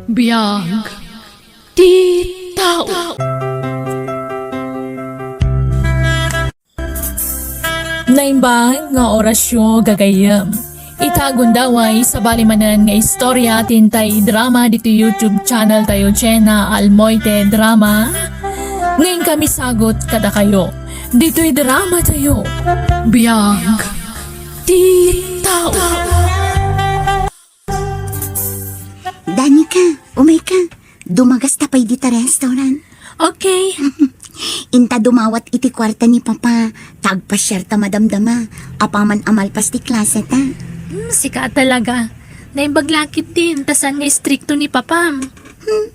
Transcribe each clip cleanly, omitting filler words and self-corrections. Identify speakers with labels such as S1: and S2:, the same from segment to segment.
S1: Biyag ti tao. Naimbang nga orasyon gagayam. Itagundaway sa balimanan nga istorya tintay drama dito YouTube channel tayo Chena Almoite Drama. Ngayon kami sagot kada kayo. Dito'y drama tayo. Biyag ti tao.
S2: Danica, umay ka. Dumagas tapay dita restaurant.
S1: Okay.
S2: Inta dumawat iti kwarta ni Papa. Tagpasyar ta madamdama. Apaman amal pas ti klase ta.
S1: Sika talaga. Naimbaglakit din. Tasan nga istrikto ni Papam.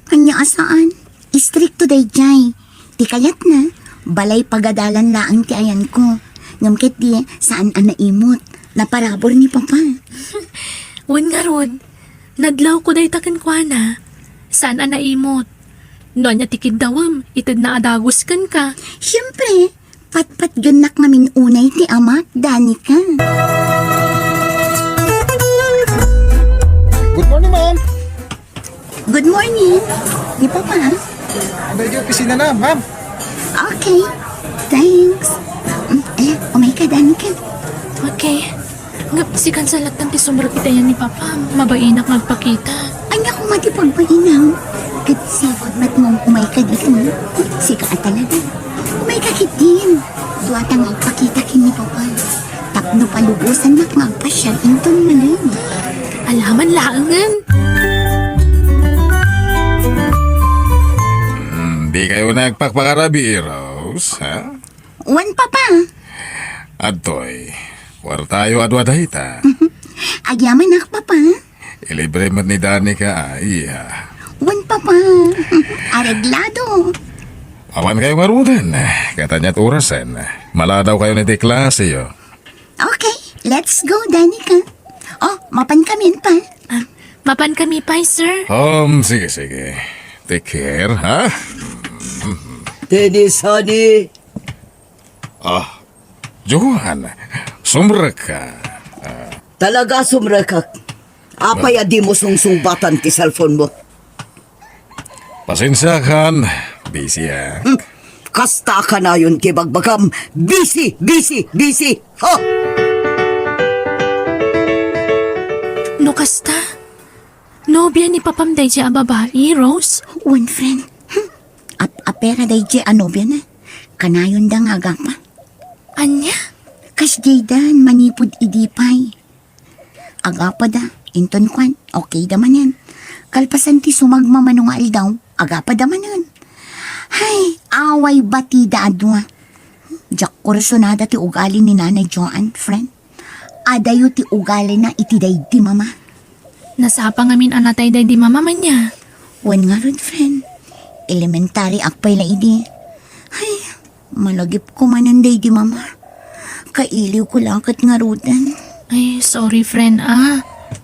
S2: Anya asaan? Istrikto day jay. Ti kayat na. Balay pagadalan laang ti ayan ko. Ngamkit di saan anaimot. Naparabor ni Papa.
S1: Wan nga rod. Nadlaw ko day takan kwa na. Saan naimot? Noon niya tikid dawam. Itad na adagos kan ka.
S2: Siyempre, patpat ganak namin unay ti amat, Danica.
S3: Good morning, ma'am.
S2: Good morning. Di Papa?
S3: Medyo opisina na, ma'am.
S2: Okay. Thanks. Umay ka, Danica.
S1: Okay. Ngap si kansalat ng tisumbrag kita yan ni Papa. Mabainak magpakita.
S2: Anya ko matipagpainaw. Katsipag mat mong umay ka dito. Sika ka talaga. Umay ka kit din. Duwata magpakita kin ni Papa. Tapno palubusan mak magpasyal inton manin.
S1: Alaman laangan.
S4: Di kayo nagpakpakarabi, Rose, ha?
S2: Wan Papa.
S4: Adtoy, tayo adwadahita.
S2: Agyaman ak Papa.
S4: Ilibre mo ni Danica, iya.
S2: Wan Papa. Areglado.
S4: Awan kayo marudan. Katanya orasan. Maladaw kayo ni klase, yo.
S2: Okay, let's go, Danica. Oh, mapan kami pa.
S1: Mapan kami pa, sir.
S4: Sige. Take care, ha?
S5: Dennis, honey.
S4: Johan, sumrak ka.
S5: Talaga sumrakak. Apay adi mo sungsumbatan ti cellphone mo.
S4: Pasensya kan. Busy, ha?
S5: Kasta ka na yun kibagbagam. Busy. Ha?
S1: No kasta? Nobya ni Papam day siya babae, Rose?
S2: One friend. Apera day je anobya na. Kanayon da nga agapa.
S1: Anya?
S2: Kas jaydan manipod idipay. Agapa da. Inton kwan. Okay da manan. Kalpasan ti sumagmamanungal daw. Agapa da manan. Hay, away bati da adwa. Jak kursunada ti ugali ni Nanay Joan, friend. Adayo ti ugali na iti day di mama.
S1: Nasapa ngamin anatay day di mamaman niya.
S2: Wan nga ron, friend. Elementary akpay la idi. Ay, malagip ko mananday di mama. Kailiw ko lang kat nga rudan.
S1: Ay, sorry friend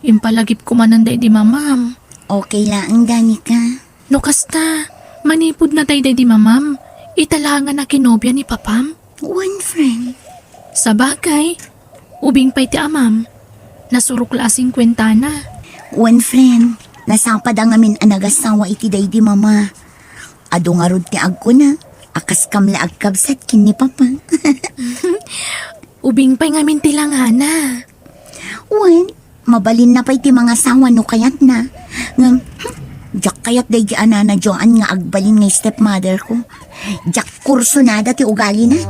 S1: Impalagip ko mananday di mamam.
S2: Okay lang, Danica.
S1: No kasta, manipod na tay day di mamam. Italangan na kinobya ni Papam.
S2: One friend.
S1: Sa bagay, ubing pa'y ti amam. Nasurok lasing kwentana.
S2: One friend. Nasapad ang amin anagasawa iti day di mama. Ado nga rod ti agko na. Akas kam la agkabsat kin ni Papa.
S1: Ubing pa'y ngamin tilangana.
S2: Wan, mabalin na pa'y ti mga sawa no kayat na. Ngam, jak kayat day di anana Joan nga agbalin nga stepmother ko. Jak kurso nada ti ugali na.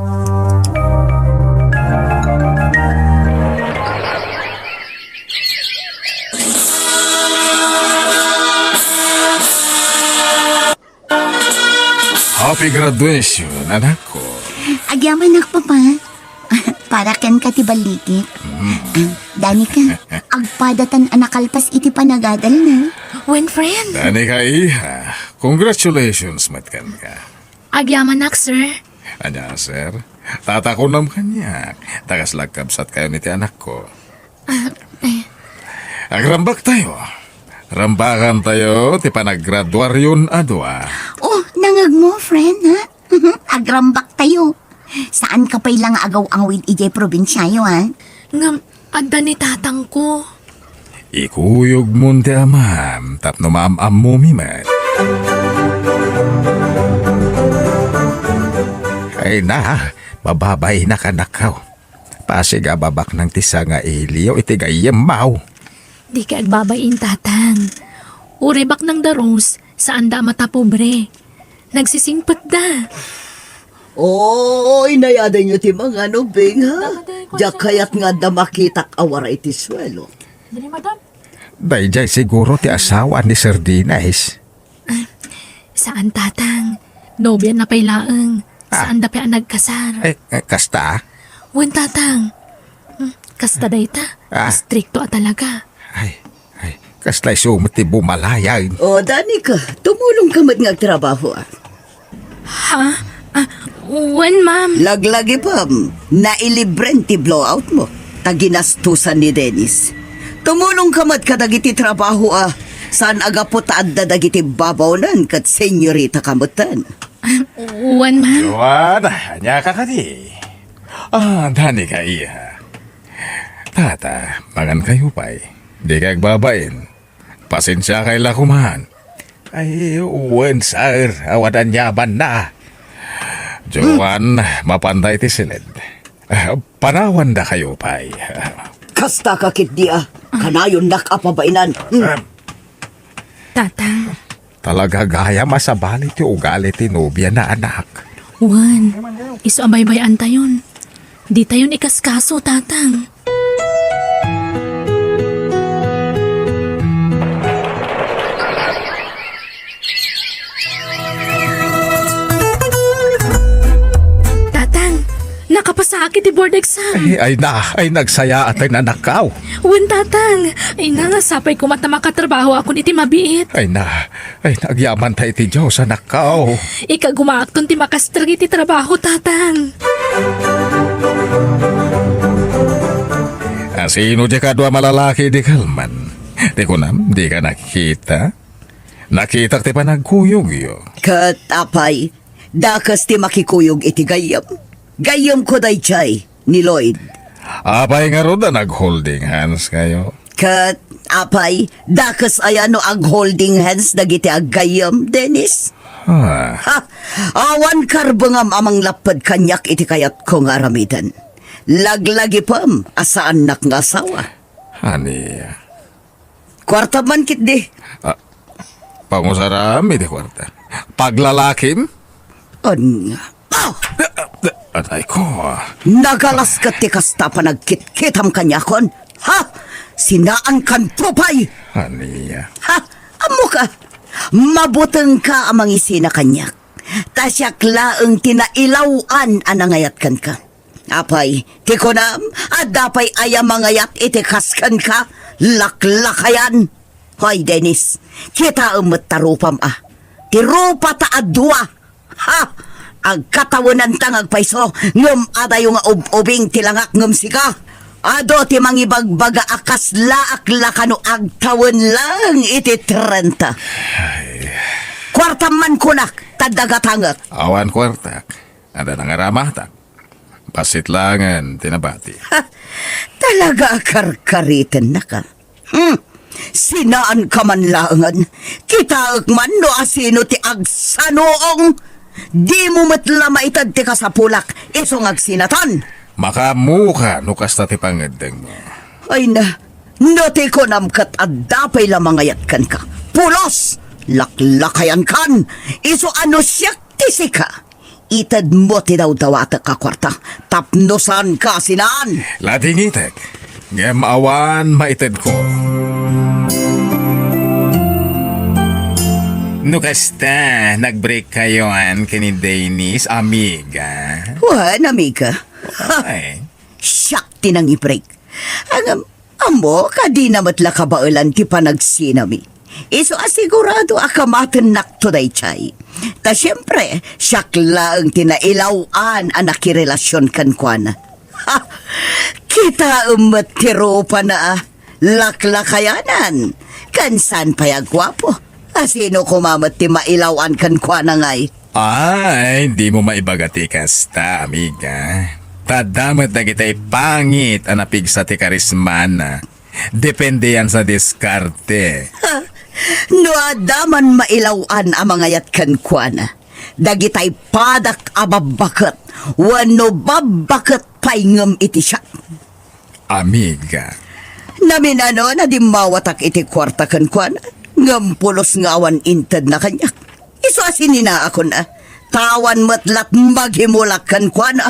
S4: Happy graduation, anak ko.
S2: Agyaman ak Papa. Para ken ka ti balikit. Danica, agpadatan anakalpas iti panagadal na.
S1: When friend,
S4: Danica, iha. Congratulations, matkan ka.
S1: agyaman nak sir.
S4: Anya, sir. Tata ko nam kanya. Tagas lagkabsat kayo ni ti anak ko. Agrambak tayo. Rambakan tayo, ti panaggraduaryon adwa.
S2: Oh, nangag mo, friend, ha? Agrambak tayo. Saan ka pa'y lang agaw ang with ijay probinsyayo, ha?
S1: Ngam, adda ni tatang ko.
S4: Ikuyog mo ti amam, tapno maam-am mo mimat. Ay na, bababay na kanakaw. Pasigababak ng tisa nga iliyo, itigayam mau.
S1: Di ka agbabayin, tatang. Urebak ng daros, saan da mata pobre. Nagsisingpat da.
S5: Oy, nayadan nyo ti mga nubing, ha? Diyak kayat nga da makitak awara iti swelo.
S1: Dali, madam.
S4: Dayjay siguro ti asawa ni Sir Dinays.
S1: Saan, tatang? Nobyan na pa'y laeng. Saan da pa'y nagkasar?
S4: Kasta?
S1: Wen, tatang. Kasta day ta. Stricto talaga.
S4: Ay, kastlay sumot ti bumalayag.
S5: O, Dani ka, tumulong ka mat nga trabaho, ah.
S1: Ha? Wen, ma'am.
S5: Laglagi pa, nailibren ti blowout mo. Taginastusan ni Dennis. Tumulong ka mat kadagiti trabaho, ah. Saan aga po taad da dagiti babawnan kat senyorita kamutan.
S1: Wen, ma'am.
S4: Juan, anya ka kadi. Dani ka iya. Tata, mangan kayo pa'y. Di ka agbabain. Pasensya kay lakumahan. Ay, uwan, sir. Awadan yaban na. Juan, mapantay ti silid. Panawan da kayo pa'y.
S5: Kasta kakit di, ah. Kanayon nakapabainan.
S1: Tatang.
S4: Talaga gaya masabali ti ugali ti nobya na anak.
S1: Wen, iso abay-bayan tayon. Di tayon ikaskaso, tatang. Tatang, nakapasakit ti board exam.
S4: Ay nagsaya at ay nanakaw.
S1: Wen, tatang. Ay nangasapay ko mata makatrabaho ako iti mabiit.
S4: Ay nagyaman tayo ti Diyos sa nakaw.
S1: Ika gumaakton ti makastragi ti trabaho, tatang.
S4: Sino di ka dua malalaki di kalman? Di ko nam, di ka nakikita? Nakita ti pa nagkuyog yo.
S5: Katapay, dakas ti makikuyog iti gayam. Gayam ko day chay, ni Lloyd.
S4: Apay nga ro na nag-holding hands kayo.
S5: Katapay, dakas ayano ag holding hands dagiti ag gayam, Dennis. Ha, awan karbangam amang lapad kanyak iti kayat ko nga aramidan. Laglagi pam, asaan nak nga asawa.
S4: Ani,
S5: Kwarta man kit di.
S4: pangusarami di kwarta. Paglalakim?
S5: Anya.
S4: Atay ko.
S5: Nagalas ka ti kasta pa nagkit-kitam kanyakon. Ha? Sinaan kan propay.
S4: Ani,
S5: Ha? Amo ka? Mabuteng ka amang isina kanyak. Tasyak laeng tinailawan anangayat kan ka. Apay, ti ko nam, adapay aya mangayat iti kaskan ka. Laklakayan. Hoy, Dennis, kita umot tarupam ah. Ti rupa ta adwa. Ha? Agkatawanan tang agpaiso, ngem adayo nga ubing tilangak ngem sika. Ado ti mangibagbaga akas laak lakano agtawan lang iti 30. Kwarta man kunak, tadagatangak.
S4: awan kwartak. Ada nangaramatak. Pasitlangan, tinabati.
S5: Talaga karkaritin na ka. Sinaan ka man langan. Kita man no asino ti agsanoong. Di mo matla maitad ti ka sa pulak. Isong agsinatan.
S4: Makamuka, nukas na ti pangadeng mo.
S5: Ay na, no ti ko namkat at dapay lamang ayat kan ka. Pulos! Laklakayan kan. Iso ano siyak ti sika. Itad mo ti daw dawata ka kwarta. Tapnosan ka sinaan.
S4: Latingitek, ngem awan maitid ko. Nukasta, nag-break kayo kini Dennis, amiga.
S5: Wan, amiga.
S4: Ay,
S5: Siyak ti nang i-break. Ang amo, kadi na matla kabaulan ti panagsinami. Iso asigurado akamatan nakto day chay. Ta siyempre, siyak lang tinailawan ang nakirelasyon kan kuana. Ha! Kita umatiro pa na laklakayanan. Kansan payagwapo. Asino kumamat ti mailawan kan kuana ngay.
S4: ay, di mo maibagati kasta, amiga. Tadamat na kita'y pangit anapig sa ti karismana. Depende yan sa diskarte.
S5: No adaman mailawan ang mga yatkan kuana. Dagitay padak ababakat. Wano babakat paingam iti siya.
S4: Amiga.
S5: Naminano na di mawatak iti kwarta kan kuana. Ngampulos nga awan inted na kanyak. Iso asinin na ako na. Tawan matlat maghimulak kan kuana.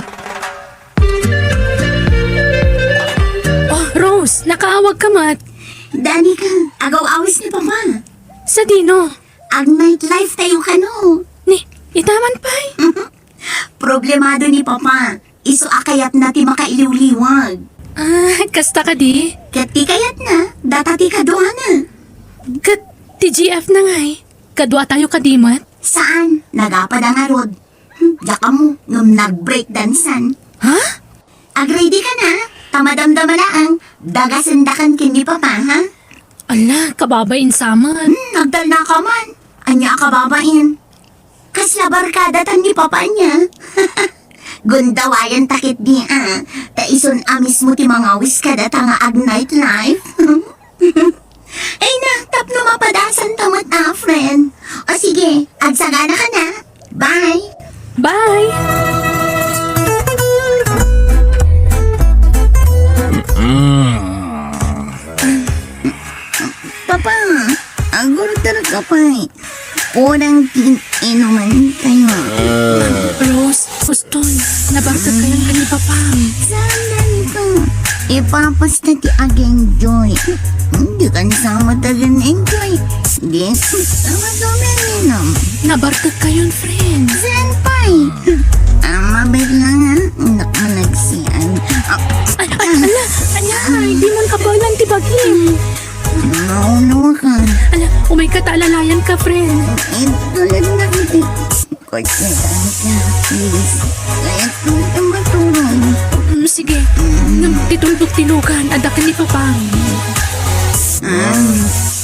S6: Oh, Rose, nakaawag ka mat.
S2: Danica, agaw-awis ni Papa.
S6: Sa dino.
S2: Ag nightlife tayo ka no.
S6: Ni, itaman pa'y.
S2: Problemado ni Papa. Iso akayat na ti makailiw-liwag.
S6: Kasta ka di.
S2: Kat ti kayat na, data ti kaduha na.
S6: Kat, TGF na nga'y. Kadwa tayo kadimat.
S2: Saan? Nagapad ang arod. Daka mo, ngam nag-breakdansan.
S6: Ha?
S2: Ag-ready ka na? Tamadamdama laang. Dagasandakan kini Papa, ha?
S6: Ala, kababain saman.
S2: Nagdal na ka man. Anya ka babain. Kasla barkada tan ni Papa niya. Gundawayan takit di Taison amis mo ti mangawis kada tanga ag nightlife. Ay na, tapno mapadasan tamat friend. O sige, agsagana ka na. Bye!
S6: Bye!
S2: Papa, ang gulo talaga pa Unang inuman tayo.
S6: Rose, Huston, nabarkad kayo ni Papa.
S2: Saan ko? Ipapas na ti ageng joy. Hindi kan sama tagan enjoy. Hindi, sama domen
S6: Nabarkad kayo, friend.
S2: Saan pa'y? Mabait lang ha. Nakanagsian.
S6: Ay, ala, hindi mo kabalan tibagin.
S2: Maunawa ka.
S6: Ala, umay katalalayan ka, friend.
S2: Ito lang nakitik. Kotse ka. Please. Kaya tutang matulog.
S6: Sige, titulbog tilugan, adakan ni Papa.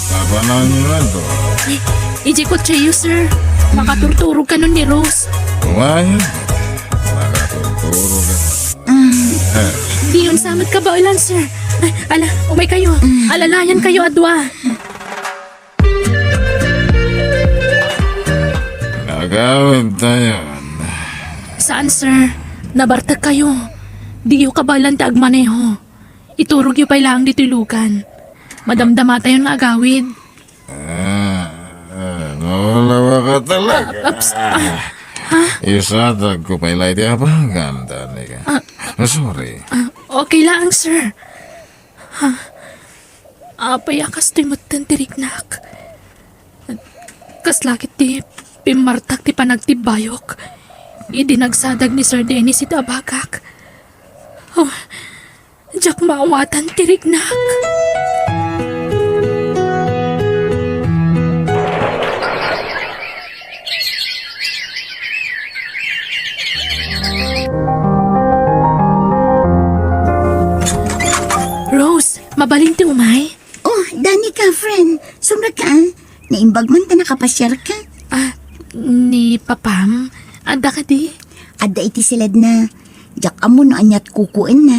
S4: Papa na nyo to.
S6: Ay, iji ko cheyo, sir. Makaturturo ka nun ni Rose.
S4: Kumayan. Nakatuturo ka.
S6: Di yun samat ka ba ulan, sir? Ay, ala, umay kayo. Alalayan kayo, adwa.
S4: Nagawin tayo.
S6: Saan, sir? Nabartag kayo. Di yu kabalan ta agmaneho. Iturog yu pa'y lang dito ilugan. Madamdama tayo nga agawid.
S4: Nulawa ka talaga.
S6: Ups,
S4: Isatag ko pa ilay di abangan, Danica. Sorry.
S6: okay lang, sir. Payakas to'y matantiriknak. Kaslakit ti pimartak ti panagtibayok. Idinagsadag ni Sir Dennis iti abagak. Oh, Diyak maawatan tiriknak. Rose, mabalin ti umay?
S2: Oh, Danica, friend. Sumra ka. Naimbag man ta nakapasyar ka.
S6: Ni Papam? Ada ka di?
S2: Ada iti silad na. Jak amo no anyat kukuin na.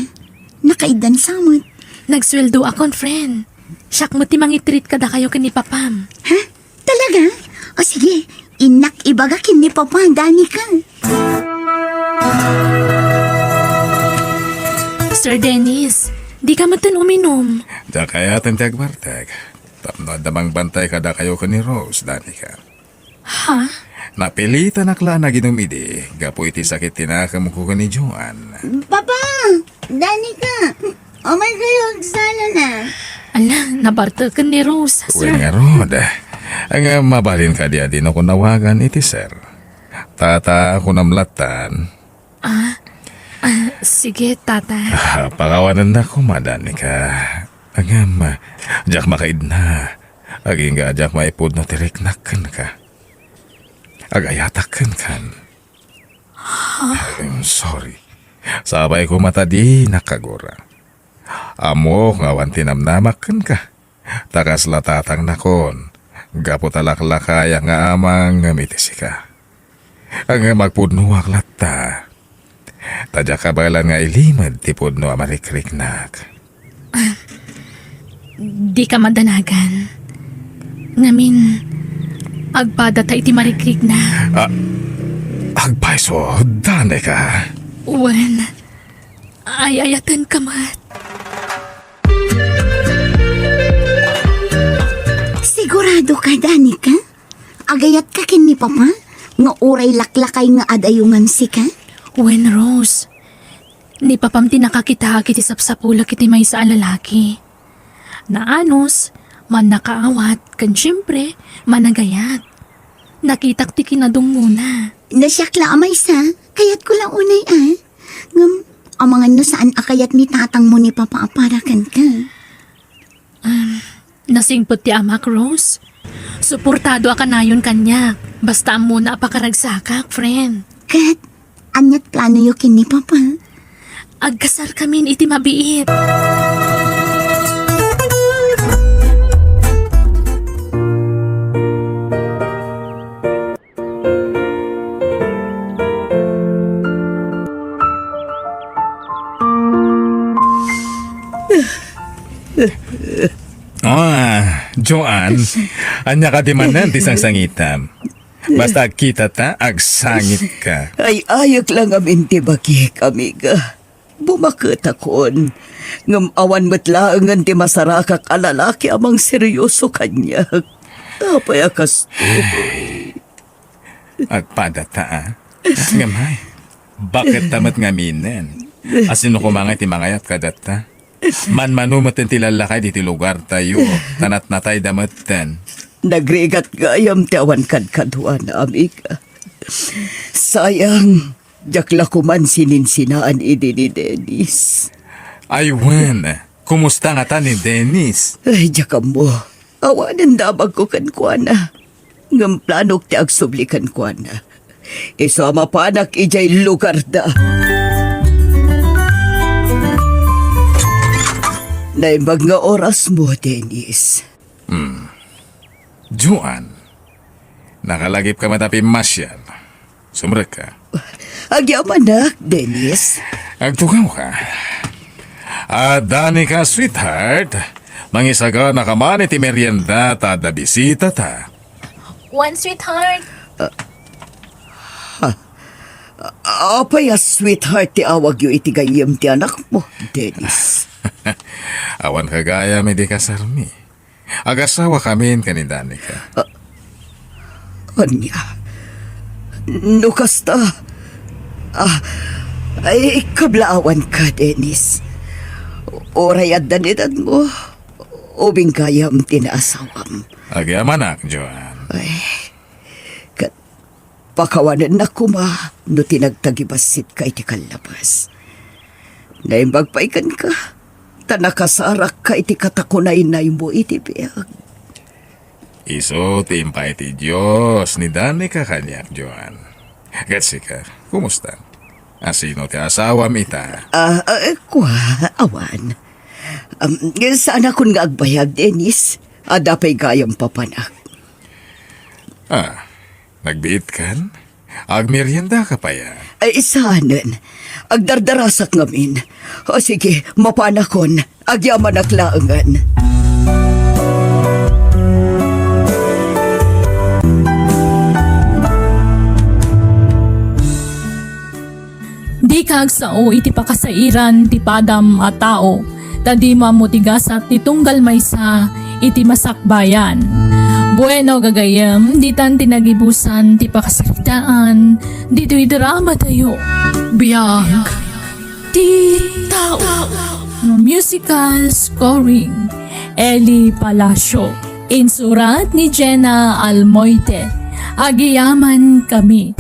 S2: Nakaidan samot.
S6: Nagsweldo akon, friend. Siyak mo ti mangitreat kada kayo kini Papam.
S2: Ha? Talaga? O sige, inak ibaga kini Papa, Danica.
S6: Sir Dennis, di ka matan uminom.
S4: Da kaya tentag bartag. Tapno damang bantay kada kayo ka ni Rose, Danica.
S6: Ha?
S4: Napilitan akla na ginumidi. Gapo iti sakit tinakamuko ka ni Joan.
S2: Papa! Danica! O may kayo, sana na.
S6: Ala, nabarta ka ni Rose,
S4: Uy
S6: sir.
S4: nga Rod. Ang mabalin ka di adin ako nawagan iti sir. Tata ako namlatan.
S6: Sige, tata.
S4: Pakawanan na ko, Danica. Ang jak makaid na. Aging nga jak maipod no tiriknakan ka. Agayatakan kan. I'm sorry. Sabay ko mata di nakagura. Amo ngawan tinamnamakan ka. Takas latatang nakon. Gapo talaklakaya nga amang ngamitisi ka. Ang magpudnuwak lata. Tadya kabalan nga ilimad ti pudno amarikriknak.
S6: Di ka madanagan. Ngamin, agpada ta iti marikrik na.
S4: Agpaiso, dani ka.
S6: Wen, ayayatan ka mat.
S2: Sigurado ka, Danica? Agayat ka kin ni Papa? Nga uray laklakay nga adayungan si ka?
S6: Wen, Rose. Ni papam tinakakita kiti sapsapula kiti may sa lalaki. Naanos, man nakaawat, kan syempre, managayat. Nakitak ti kinadong muna.
S2: Nasyakla amay sa, kayat ko lang unay Ngam, amangan no saan akayat ni tatang mo ni Papa aparakan ka.
S6: Nasingpot ti amak, Rose. Suportado ka na yun kanya. Basta muna apakaragsakak, friend.
S2: Kat, anyat plano yu kin ni Papa?
S6: Agkasar kamin iti mabiit.
S4: Joan, anya ka di manan ti sangitam. Basta kita ta, agsangit ka.
S5: Ay ayok lang amin ti bagi kami ka. Bumakot akon. Ngam awan matlaangan ti masarakak alalaki amang seryoso kanya. Apay akas
S4: Agpada ta, Ngamay, bakit tamat ngaminan? Asino ko mga ti mangayat ka data? Man-manumaten ti lalakay di ti lugar tayo. Tanat natay damatan.
S5: nagrigat gayam ti awan kadkaduan amika. Sayang, jakla kuman sininsinaan idi ni Dennis.
S4: Aywan, kumusta nga ta ni Dennis?
S5: Ay, jakam mo. Awanan damag ko kan kuana. Ngam planok ti agsublikan kuana. Isama panak ijay lugar da. Naimbag nga oras mo, Dennis.
S4: Joan, nakalagip ka matapi masyal. Sumrek ka.
S5: Agyaman na, Dennis.
S4: Agtugaw ka. Dani ka, sweetheart. Mangisaga na ka man iti merienda ta da bisita ta.
S1: One sweetheart.
S5: Apay sweetheart ti awag yu iti gayem ti anak mo, Dennis.
S4: Awan ka gaya may di kasarmi. Agasawa kami ka ni Danica.
S5: Anya? Nukasta. Ay, kablaawan ka, Dennis. Oray at danidad mo. Ubing kayam tinaasawam.
S4: Agyamanak, Joan.
S5: Ay, kat pakawanan na kuma no tinagtagibasit ka iti kalabas. Naimbagpaikan ka. Tanakasarak ka iti katakunay na mo iti biyag.
S4: Iso, timpay ti Diyos ni Danica kanyak, Joan. Gatsi ka, kumusta? Asino ti asawam ita?
S5: Kwa, awan. Saan akong nga agbayag, Dennis? Adapay gayang papanak.
S4: Nagbiit kan? Agmerienda ka pa ya.
S5: Ay, saanan. Agdardarasak ngamin. O sige, mapanakon. Agyaman aklaangan.
S1: Di kag sao iti pakasairan ti padam a tao. Tadi mamutigasat ti tunggal maysa iti masakbayan. Bueno gagayam, di tan tinagibusan ti pakasaritaan, dito'y drama tayo. Biyag, ti tao. Musical scoring, Eli Palacio. Insurat ni Jenna Almoite. Agiyaman kami.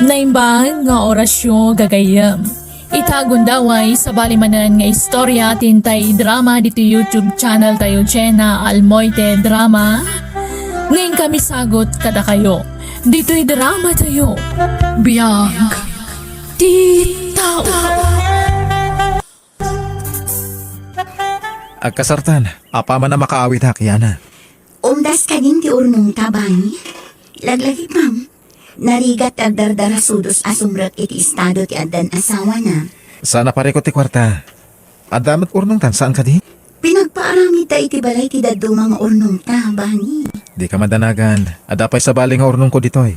S1: Naimbag nga orasyo gagayam. Itagundaway sa balimanan nga istorya tintay drama dito YouTube channel tayo Jenna Almoite Drama. Ngayon kami sagot kada kayo. Dito'y drama tayo. Biyag. Di tao.
S3: Agkasartan, apa man na makaawit ha, Kiana.
S2: Umdas ka din ti urnong tabay. Laglagi, ma'am. Narigat ag dardara sudos asumrat iti estado ti adan asawa na.
S4: Sana pare ko ti kwarta. Adamat urnong tan, saan ka di?
S2: Pinagpaarami ta iti balay ti daddo mga urnong ta, bani.
S4: Di ka madanagan. Adapay sa bali nga urnong ko ditoy.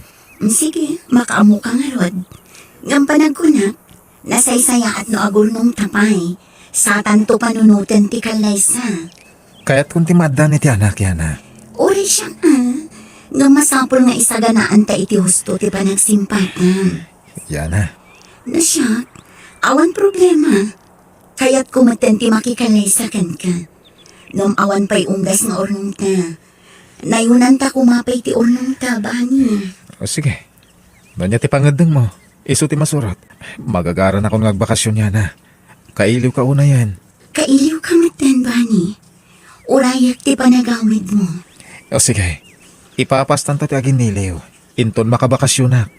S2: Sige, makaamo ka nga rod. Ngam panagkunak, nasaysaya at no agurnong tapay. Sa tanto panunutan ti kalaysa.
S4: Kaya't kung timadan iti anak yana.
S2: Uri siya nga masapol nga isaganaan ta iti husto ti panagsimpatan.
S4: Yana.
S2: Na siya, awan problema. Kaya't kumaten ti makikalaysa kan ka. Ngam awan pa'y unggas nga ornong ta. Nayunan ta kumapay ti ornong ta, bani.
S4: O sige. Banya ti pangadeng mo. Isu ti masurot. Magagaran ako ng agbakasyon yana. Kailiw ka una yan.
S2: Kailiw ka maten, bani. Urayak ti panagawid mo.
S4: O sige. Ipapastan to ti agin niliw. Inton makabakasyonak.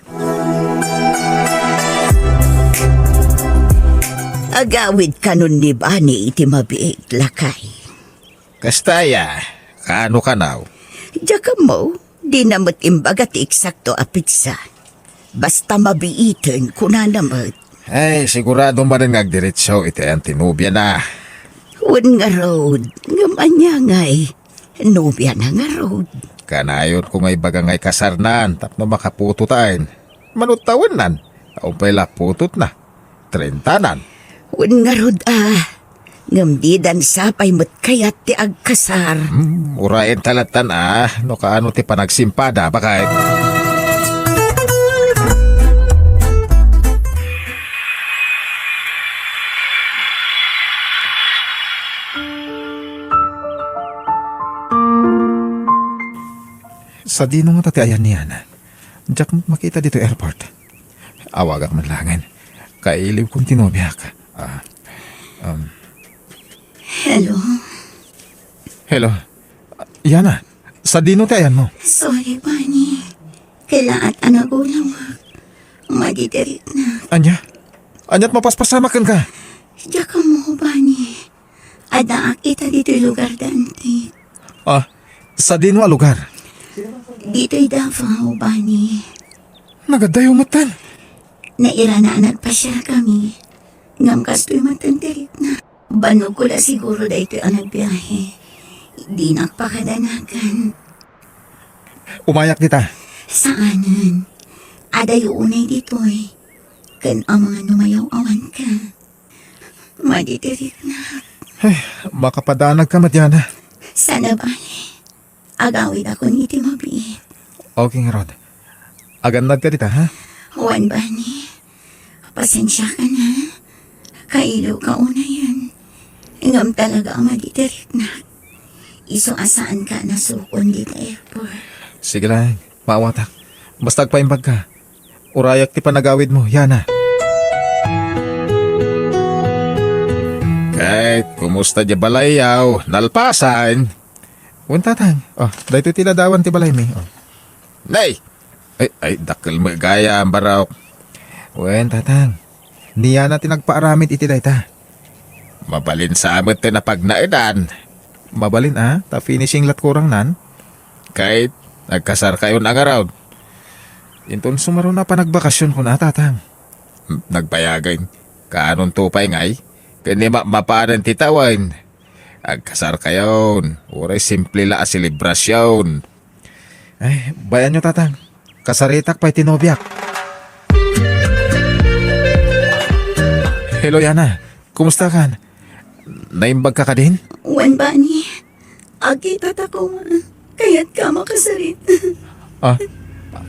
S5: Agawid kanon ni Bani iti mabiit lakay.
S4: Kastaya. Kaano ka now?
S5: Diya ka mo, di namot imbaga ti eksakto a pizza. Basta mabiitin kuna namot.
S4: Ay, sigurado man rin ngagdiretso iti ang tinubya na.
S5: Wan nga road, ngamanya ngay. Nubya na nga road.
S4: Kanayon ko ngay baga ngay kasarnan tapno makapututain. Manutawan nan. Aumpay la putot na. 30 nan.
S5: Wan nga road ngam di dan sapay mo't kayat ti agkasar.
S4: Urain talatan no kaano ti panagsimpada bakay. Sa dino nga tati ayan niya na. Diyak makita dito airport. Awagak man langin. Kailiw kong tinubyak.
S2: Hello?
S4: Hello. Yana, sa dino ti ayan mo?
S2: Sorry, bani. Kailangan anagulang. Madidirit na.
S4: Anya? Anya't mapaspasama kan ka?
S2: Diya ka mo, bani. Ada kita dito lugar dante.
S4: Sa dino a lugar?
S2: Dito'y Davao, bani.
S4: Nagadayo matan.
S2: Nairanaanan pa siya kami. Ngam kasto'y matandirit na. Banog ko na siguro da ito'y ang nagbiyahe. Di nagpakadanagan.
S4: Umayak dita.
S2: Saanan? Aday unay dito'y. Kan ang mga numayaw-awan ka. Madidirit na.
S4: Ay, makapadanag ka matyana.
S2: Sana bali. Agawid ako ni Timabi.
S4: Okay nga Rod. Agandad ka dita ha?
S2: Juan bani. Pasensya ka na. Kailo ka una yan. Ngam talaga ang madidirit na. Iso asaan ka na sukon dito airport.
S4: Sige lang, maawatak. Basta agpaimbag ka. Urayak ti panagawid mo, yana. Kahit kumusta di balayaw, nalpasan. Tatang. Dahito tiladawan ti balay mi. Nay! Ay, dakil mo gaya ang baraw. Tatang. Niya na tinagpaaramid iti dayta. Mabalin sa amat ti napagnaidan. Mabalin ta finishing lat kurang nan. Kahit nagkasar kayo na araw. Inton sumaro na pa nagbakasyon ko na tatang. Nagbayagain. Kaanon tupay ngay. Kani mapaanan titawan. Agkasar kayon. Uray simple la selebrasyon. Ay, bayan nyo tatang. Kasaritak pa'y tinobyak. Hello Yana. Kumusta ka? Naimbag ka din?
S2: Juan bani. Agkita ko nga. Kaya't ka makasarit.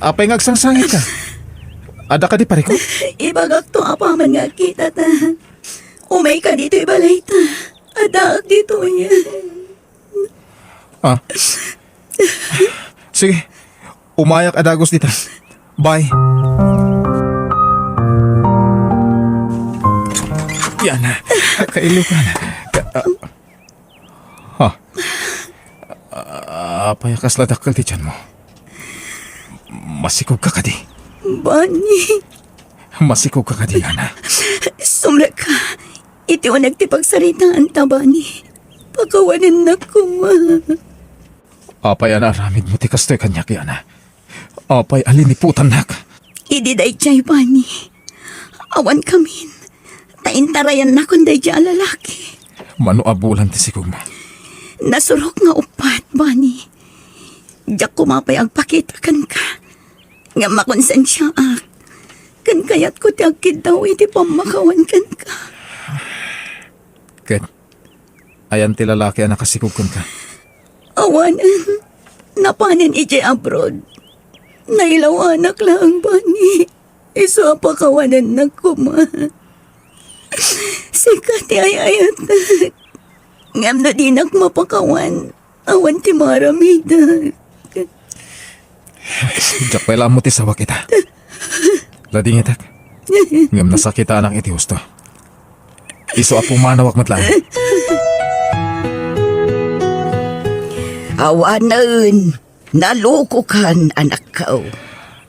S4: Apay ngagsangsangit ka. Ada ka di pare ko?
S2: Ibagak to apa man nga kita ta. Umay ka dito ibalay ta. Ada dito niya.
S4: Sige. Umayak adagos dito. Bye. Yan. Kailo ka na. Apay kasladakal di dyan mo. Masikog ka di.
S2: Bani.
S4: Masikog ka di, Yana.
S2: Sumra ka. Iti o nagtipagsaritaan ta, Bani. Pagkawanin na ko, ma.
S4: Apay anaramid mo ti kastoy kanyak, Yana. Apay aliniputan nak.
S2: Idi day jay bani. Awan kamin. Taintarayan na kung day jay lalaki.
S4: Mano abulan ti sigugma.
S2: Nasurok nga upat bani. Diyak kumapay agpakita kan ka. Nga makonsensya ak. Kan kayat ko ti agkid daw iti pamakawan kan ka.
S4: Ken, ayan ti lalaki ang nakasikugkon ka.
S2: Awanan. Napanin iti abroad. Nailaw anak lang bani. Iso apakawanan na kuma. Sikat ay ayat. Ngam na di mapakawan. Awan ti maramida.
S4: Diyak pala mo ti sawa kita. Lading itak. Ngam nasakita anak iti husto. Iso apong manawak matlang.
S5: Awanan, naluko kan anak ko.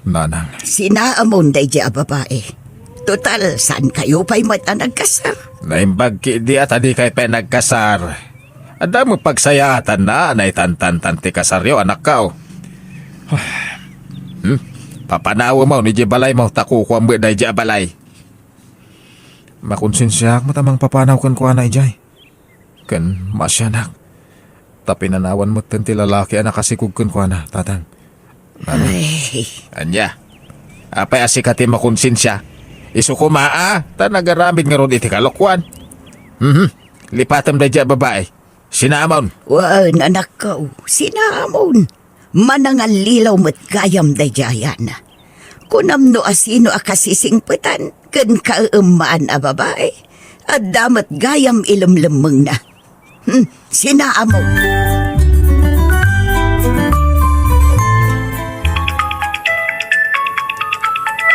S4: Nanang,
S5: Sinaamon day di a babae. Total, saan kayo pa'y mata nagkasar?
S4: naimbag ki di at adi kay penagkasar. Ada mo pagsayatan na naitantan ti kasaryo anak ka. Papanawa mo ni Jibalay mo takukuha mo day Jibalay. Makonsensya mo tamang papanaw kan kuha na ijay. Kan masyanak. Tapi nanawan mo ti lalaki anak kasikug kan kuha na tatang.
S5: Ay,
S4: Anya. Apay asikati makonsensya. Isukumaa, ta nagaramid nga ron iti kalokwan. Lipatam day babae. Sinamon.
S5: wan anak ko, sinaamon. Manangalilaw mo't gayam day jayana. Kunamno asino akasisingputan, kan kaumaan a babae. At damat gayam ilumlumeng na. Sinaamon.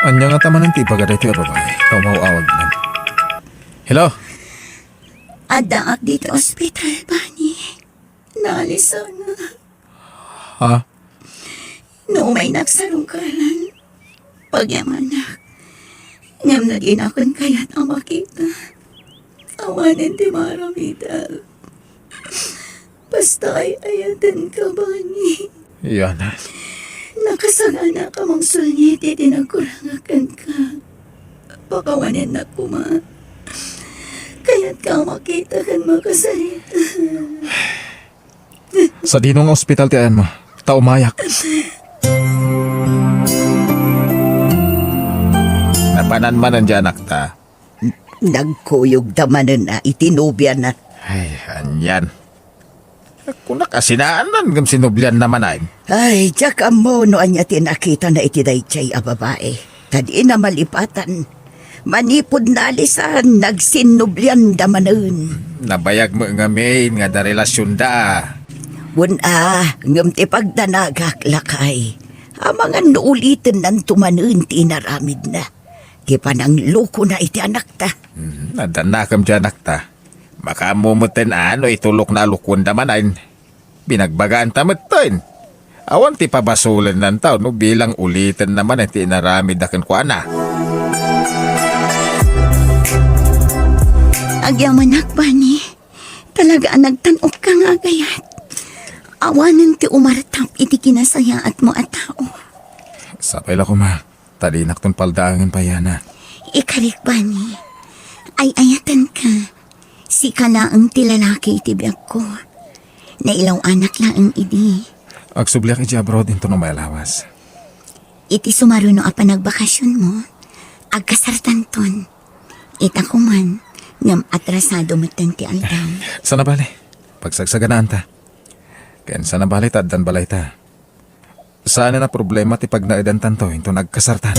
S4: Anya nga taman ng tipa gaday ti babae. Tawag nan. Hello?
S2: Ada ak dito ospital bani. Nalisaw na.
S4: Ha?
S2: No may nagsarungkaran. Pagyamanak. Ngam na din akong kayat ang makita. Awanin ti maramida. Basta ay ayatan ka bani.
S4: Yan.
S2: Nakasagana ka mong sulyit iti nagkurangakan ka. Pakawanin na kuma. Kaya't ka makita kan makasarita.
S4: Sa dinong ospital ti ayan mo. Taumayak. Napanan man ang anak ta.
S5: Nagkuyog damanan na itinubyan na.
S4: Ay, anyan. Kung nakasinaanan gam sinublian naman ay.
S5: Ay, tiyak mo no anya tinakita na itiday chay a babae. Tadi na malipatan. Manipod na alisan, nagsinublian damanan.
S4: Nabayag mo nga main nga da relasyon da.
S5: Ngam ti pagdanagak lakay. Amangan nuulitin ng tumanun tinaramid na. Di pa nang loko na iti anak ta.
S4: Nadanakam dyan anak ta. Makamumutin ano itulok na lukwan naman ay. Binagbagaan tamutin. Awan ti pabasulan ng tao no bilang ulitin naman ay tinaramid akin ko ana.
S2: Agyamanak bani. Talaga nagtanok ka nga gayat. Awanan ti umartap iti kinasayaat mo at tao.
S4: Sapay la ko ma. Talinak ton paldaangin pa yana.
S2: Ikarik bani. Ay ayatan ka. Si ka na ang tilalaki iti biyag ko. Nailaw anak lang ang idi.
S4: Agsubliak iti abroad into no maalawas.
S2: Iti sumaruno a panagbakasyon mo. Agkasartan ton. Ita ko man. Ngam atrasado matan ti aldaw.
S4: Sana bali. Pagsagsaganaan ta. Ken sana bali taddan balay ta. Saan na problema ti pag naidantan to into nagkasartan.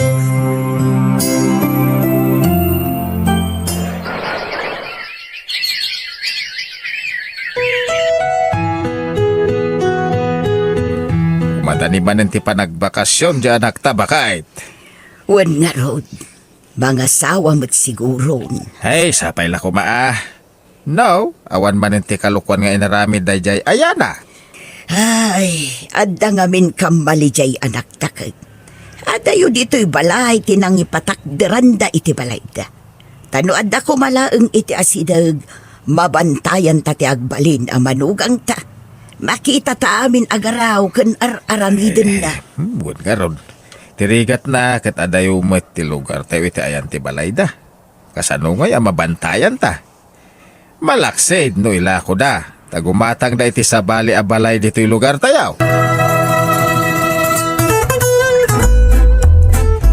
S4: Madaniman ti panagbakasyon dyan nagtabakait.
S5: Wan nga rod. Mga sawa mo't siguro.
S4: Hey, sapay la ko maa. No, awan man ti kalukwan nga inaramid dayjay ayana.
S5: Ay, adda ngamin kambali jay anak takag. Adayo dito'y balay tinang ipatakderanda iti balay da. Tano adda ko malaeng iti asidag, mabantayan ta ti agbalin ang manugang ta. Makita ta amin agaraw kan ar-aramiden na.
S4: Buwan nga ron. Tirigat na kat adayo met ti lugar tayo iti ayan ti balay da. Kasano ngay mabantayan ta. Malaksid no ilako da. Tagumatang da iti sabali a balay dito lugar tayaw.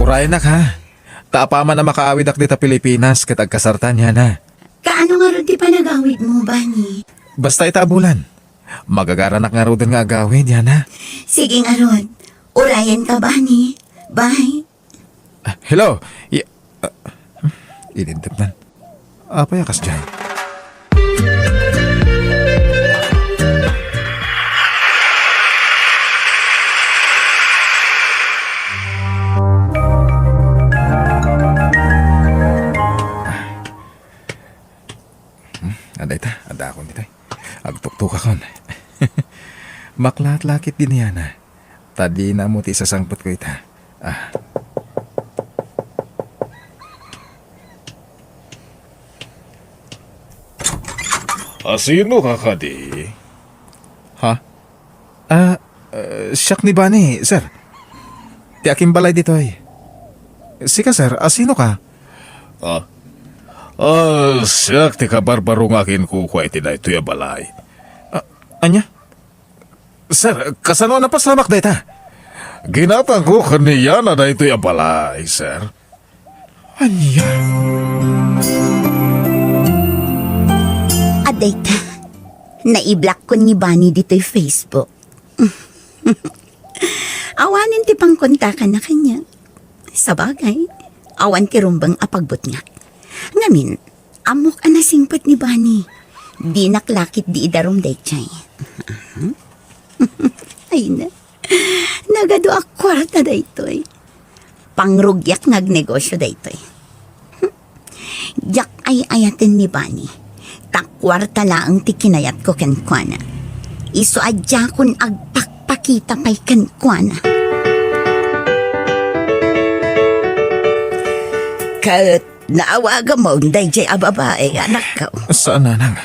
S4: Uray na ka. Taapaman na makaawidak dita Pilipinas kat agkasartan niya na.
S2: Kaano nga ron ti panagawid mo, Bani?
S4: Basta itaabulan. Magagaranak nga ro din nga agawin yan ha.
S2: Sige nga ron. Urayan ka, Bani. Bye.
S4: Hello. Inintip man. Apa yakas dyan? Aday ta, ada akong dito. Agtuktuk akon. Maklat-lakit din yan ha. Tadi na mo ti sasangpot ko ita. Sino ka kadi? Ha? Siyak ni Bani, sir. Ti aking balay dito ay. Sika sir, sino ka? Siyak ti kabarbarong akin kukway ti na ito yung balay. Anya? Sir, kasano na pasamak data? Ginatang ko kaniya na ito yung balay, sir. Anya?
S2: Adayta, naiblock ko ni Bani dito'y Facebook. Awanin ti pang kontakan na kanya. Sa bagay, awan ti rumbang apagbot nga. Ngamin, amok anasingpat ni Bani. Di naklakit di idarom daychay. Ay na, nagado ak kwarta daytoy. Pangrugyak nagnegosyo daytoy. Yak ay ayaten ni Bani. Takwarta laang ti kinayat ko kenkwana. Iso adya kun agpakpakita pa'y kenkwana.
S5: Kat naawaga mo, dayjay a babae, anak ka.
S4: Saan nanang?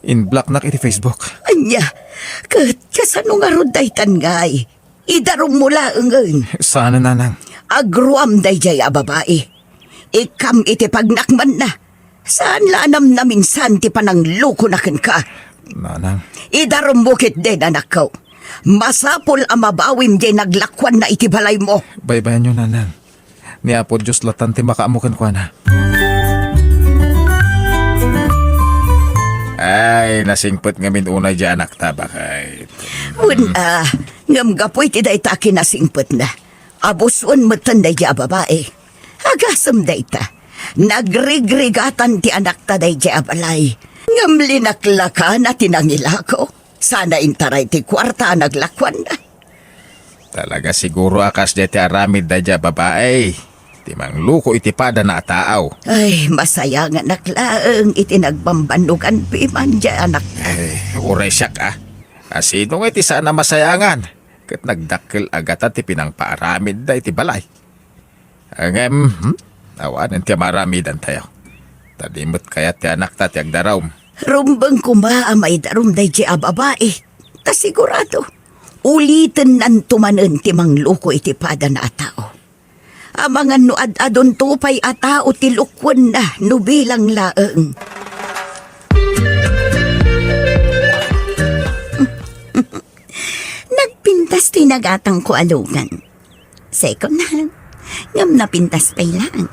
S4: In-block na iti Facebook.
S5: Anya, kat kasano nga ro daytan ngay. Idarong mula ang
S4: Saan nanang?
S5: agruam dayjay a babae. Ikam iti pagnakman na. Saan lanam na minsan ti panang loko na ka?
S4: Nanang.
S5: Idarong bukit din anak ka. Masapol ang mabawim di naglakwan na iti balay mo.
S4: Baybayan nyo nanang. Ni Apo Diyos latan ti makaamukan ko na. Ay, nasingpot ngamin unay di anak tabakay.
S5: Una, ngam gapoy ti day ta kinasingpot na. Abuson matanday di a babae. Agasam day ta. Nagrigregatan ti anak ta day di a balay. Ngam linaklaka na tinangilako. Sana intaray ti kwarta naglakwan na.
S4: Talaga siguro akas di ti aramid da di a babae. Timang luko iti pada na taaw.
S5: Ay, masaya nga naklaang iti nagbambanugan piman di anak.
S4: Ay, uray siyak Sino nga iti sana masayangan? Kat nagdakil agata ti pinang paaramid da iti balay. Ang awanan ti maramidan tayo. Tadimot kaya ti anak ta ti agdaraw.
S5: Rumbang kumaamay darum day di a babae. Ta sigurado. Ulitin nan tumanen ti mangluko iti pada na tao. Amangan no adon tupay a tao ti lukwan na no bilang laeng.
S2: Nagpintas tinagatang ko alugan. Second hand, ngam napintas pa'y lang.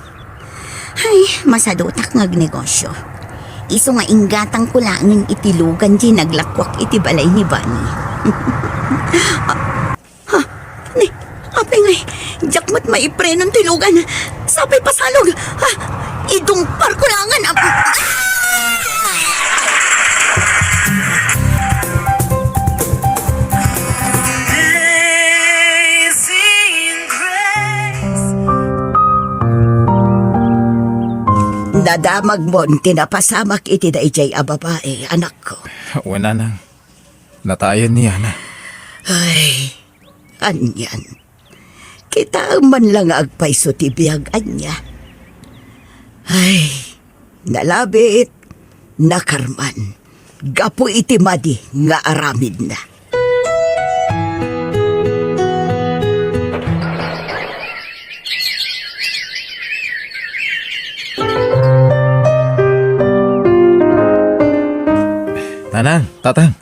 S2: Ay, masadutak ngagnegosyo. Iso nga inggatang ko lang itilugan di naglakwak iti balay ni Bani. Apay ngay, jakmat maiprenon tilugan. Sapay pasalog. Idong parkulangan.
S5: Nadamag mo tinapasamak iti dayjay a babae, anak ko.
S4: Wala nang. Natayan niya na.
S5: Ay, anyan. Kita man lang agpayso ti biyag anya. Ay, nalabit, nakarman. Gapo iti madi nga aramid na.
S4: Nanang, tatang,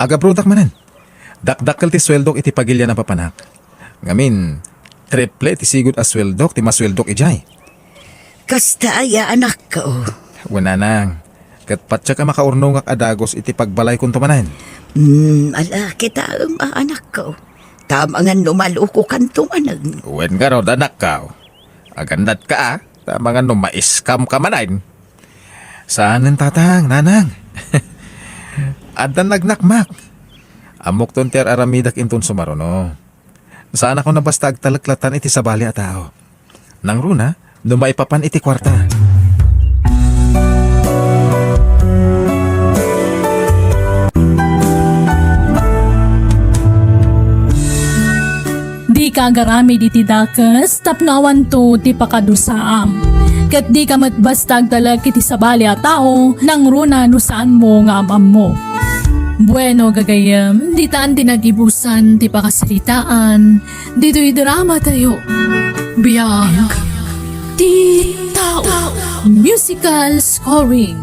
S4: aga product manan. Dakdakkel ti sweldok iti pagilya na papanak. Ngamin, triple ti sigud as sweldok ti masweldok ijay.
S5: Kasta ya anak ko.
S4: Wala nang, kat patsa ka makaurnong ak adagos iti pagbalay kung tumanan.
S5: Ala kita anak ko. Tamangan lumaluko kan tumanag.
S4: Wen ka raw danak ka. Agandat ka ah. Tama nga nung maiskam ka manayin. Saan ang tatang, nanang? Adan nagnakmak. Amok ton ter aramidak inton sumaruno. Saan ako nabastag talaklatan iti sabali at tao. Nang runa, numaipapan iti kwarta.
S1: Di ka garami di ti dakas, tapnawan to ti pakadusaam. Kat di ka matbastag talag iti sabali a tao, nang runa no saan mo nga amam mo. Bueno gagayam, di taan tinagibusan ti pakasalitaan, dito'y drama tayo. Biyag, ti tao, musical scoring,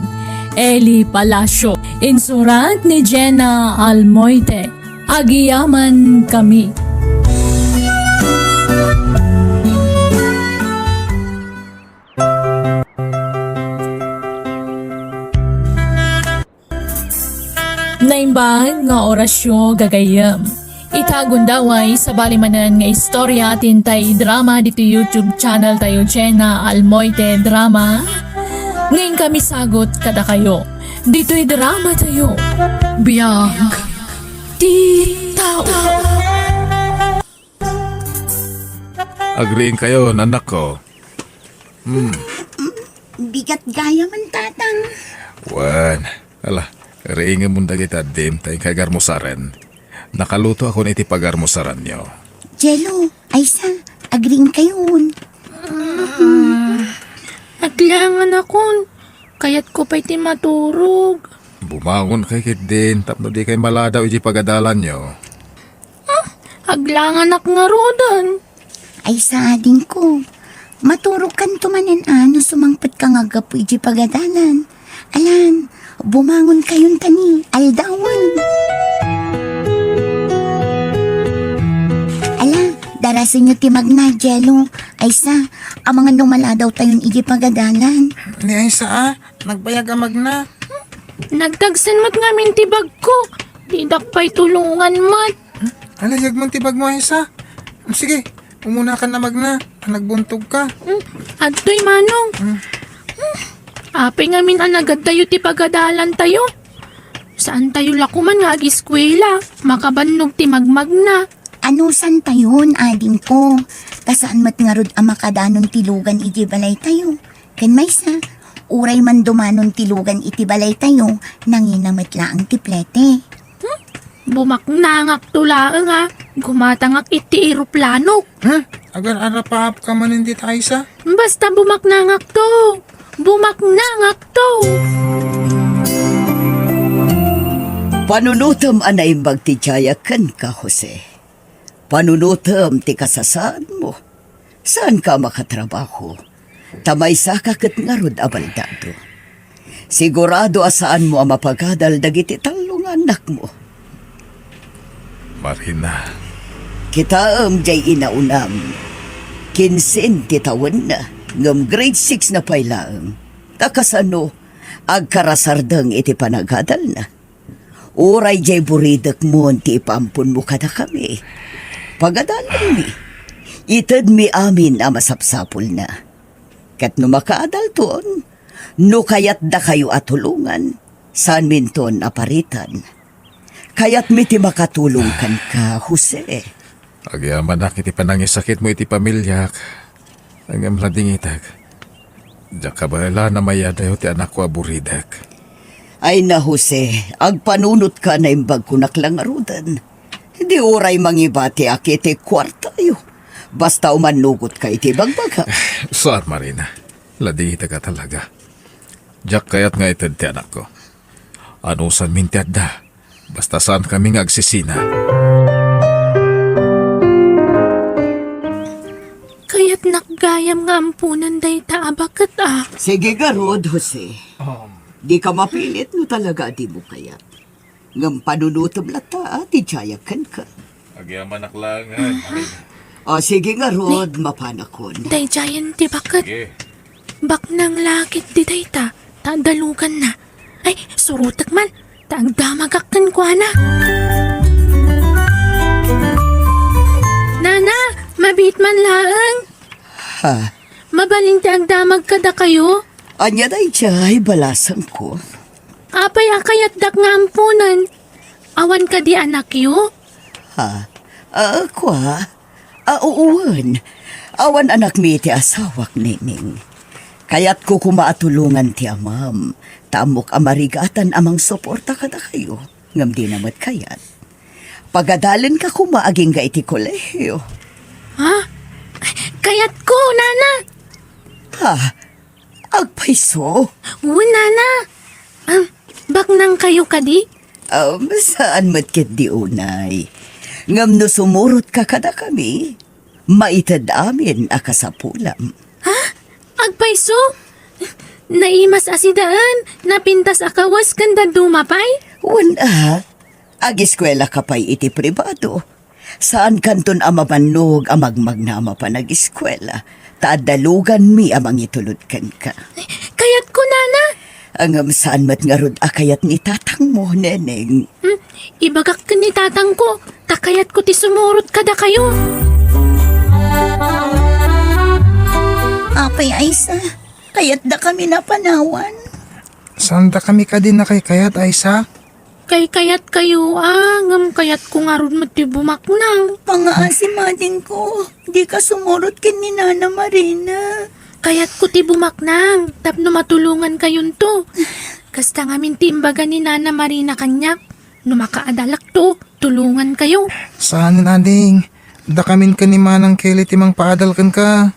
S1: Eli Palacio, insurat ni Jenna Almoite, Agiyaman Kami. Naimbag nga orasyo gagayam. Itagundaway sa balimanan nga istorya tintay drama dito YouTube channel tayo Jenna Almoite Drama. Ngayon kami sagot kada kayo. Dito'y drama tayo. Biyag. Di tao.
S4: Agreeing kayo, nanak ko.
S2: Bigat gaya man, tatang.
S4: Wan, ala, agreeing mo kita dim tayo kay garmusaran. Nakaluto ako na iti pagarmusaran nyo.
S2: Jello, Aisa, agring kayon.
S6: Aglangan akon. Kayat ko pa'y ti maturog.
S4: Bumangon kay kit din, tapno di kay maladaw iti pagadalan nyo.
S6: Aglangan ak nga rodan.
S2: Aisa, ading ko. Maturog kan tumanan ano sumangpat ka nga gapo iji pagadalan. Alan, bumangon kayon tani, aldawan. Ala, darasin nyo timag na, Jello. Aisa, ang mga numaladaw tayong iji pagadalan.
S3: Ni Aisa nagbayag amag na.
S6: Nagtagsan mat ngamin tibag ko. Didak pa'y tulungan mat.
S3: Alayag mong tibag mo Aisa. Sige, umuna ka na magna. Nagbuntog ka.
S6: Adto'y manong. Apay ngamin anagad tayo ti pagadalan tayo. Saan tayo lakuman nga ag-eskwela? Makabannog ti magmag na.
S2: Ano san tayon, ading ko? Kasaan mat nga rod ang makadanon tilugan iti balay tayo? Ken maysa, uray man dumanon tilugan iti balay tayo, nanginamat laang tiplete.
S6: Bumaknangak tulaang ha. Gumatangak iti eroplano.
S3: Agar paap ka man hindi Aisa.
S6: Basta bumaknangak to. Bumaknangak to.
S5: Panunutom anay magtityayakan ka, Jose. Panunutom ti kasasaan mo. Saan ka makatrabaho? Tamay sa kakit nga rod abaldado. Sigurado asaan mo ang mapagadal dagiti talong anak mo.
S4: Marina,
S5: Kita jay inaunam. 15 ti taon na. Ngam grade 6 na pailaang. Takasano, agkarasardang iti panagadal na. Uray jay buridak mo ti ipampun mo kada kami. Pagadalan mi. Itad mi amin ang masapsapul na. Kat no makaadal toon, no kayat da kayo atulungan, saan minton aparitan. Kayat mi ti makatulong kan ka, Jose.
S4: agyaman na iti panangisakit mo iti pamilyak. Ang amlading itag. Diyak kabayala na mayadayo ti anak ko aburidak.
S5: Ay na, Jose, agpanunot ka na imbag kunak lang arudan. Di oray mangibati akite kwartayo. Basta umanugot ka iti bagbaga.
S4: Saan, Marina? Lading ita ka talaga. Diyak kayat nga itad ti anak ko. Ano san mintiad da? Basta saan kami nga agsisina.
S6: Kaya't nakgayam nga ampunan day taabakat ah.
S5: Sige garod, Jose. Di ka mapilit no talaga di mo kaya. Ngam panunutom lata, tijayakan ka.
S4: Agyaman naklangan.
S5: O sige nga, Rod, mapanakon.
S6: Day Giant, di bakit?
S4: Sige.
S6: Bak nang lakit di day ta. Tadalugan na. Ay, surutak man. Tagdamagakan ko na. Nana, mabit man laang.
S5: Ha?
S6: Mabaling ti agdamag kada kayo.
S5: Anya day jay, balasan ko.
S6: Apay akayat dak nga ampunan. Awan ka di anak yo.
S5: Ha? Kwa? Uuwan. Awan anak mi ti asawak nining. Kayat ko kumaatulungan ti amam. Tamok amarigatan amang suporta kada kayo. Ngam di namat kayat. Pagadalin ka kumaaging ga iti kolehiyo.
S6: Ha? Kayat ko, Nana.
S5: Ha? Agpaiso?
S6: Nana. Bak nang kayo kadi?
S5: Saan matkit di unay? Ngam no sumurot ka kada kami. Maitad amin akasapulam.
S6: Ha? Agpaiso? Naimas asidaan, napintas akawas kanda dumapay?
S5: Wala. Ag-eskwela ka pa'y iti pribado. Saan kanton amabanog amagmagnama pa nag-eskwela? Taadalugan mi amang itulod kan ka.
S6: Kayat ko, Nana.
S5: Angam saan mat nga rod akayat ni tatang mo, neneng.
S6: Ibagak ka ni tatang ko. Takayat ko ti sumurot kada kayo.
S2: Apay Aisa, kayat da kami napanawan.
S3: Sanda kami ka din na kay kayat, Aisa?
S6: Kay kayat kayo, ngam kayat ko nga ron mati bumaknang.
S2: Pangaasimadin ko, di ka sumurot kin ni Nana Marina.
S6: Kayat ko ti bumaknang, tapno matulungan kayon to. Kasta ngamin timbaga ni Nana Marina kanyak. No makaadalak to, tulungan kayo.
S3: Saan ading? Da kamin ka ni Manang Kelly timang paadal ka.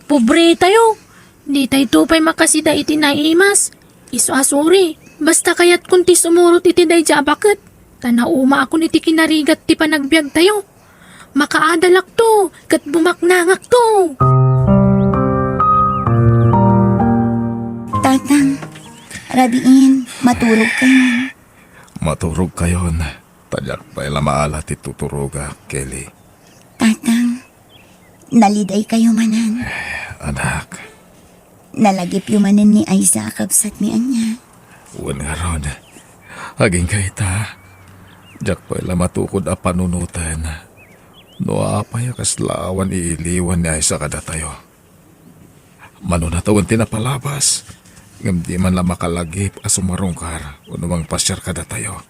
S6: Pobre tayo. Di tayo tupay makasida iti naimas. Iso asuri. Basta kayat kunti sumurot iti day jabakit. Tanauma ako niti kinarigat ti panagbiag tayo. Makaadalak to, kat bumaknangak to.
S2: Tatang, rabiin, maturog kayo.
S4: Maturog kayon. Tadyak pa'y lamaala ti tuturuga, Kelly.
S2: Tatang, naliday kayo manan.
S4: Anak,
S2: Nalagip yumanan ni Aiza kabsat mi anya.
S4: uwan nga ron. Aging kaita. Diyak pa'y lamatukod a panunutan. No apay kaslawan iiliwan ni Aisa kada tayo. Manunatawan tinapalabas. Ngam di man lang makalagip a sumarungkar. Unumang pasyar kada tayo.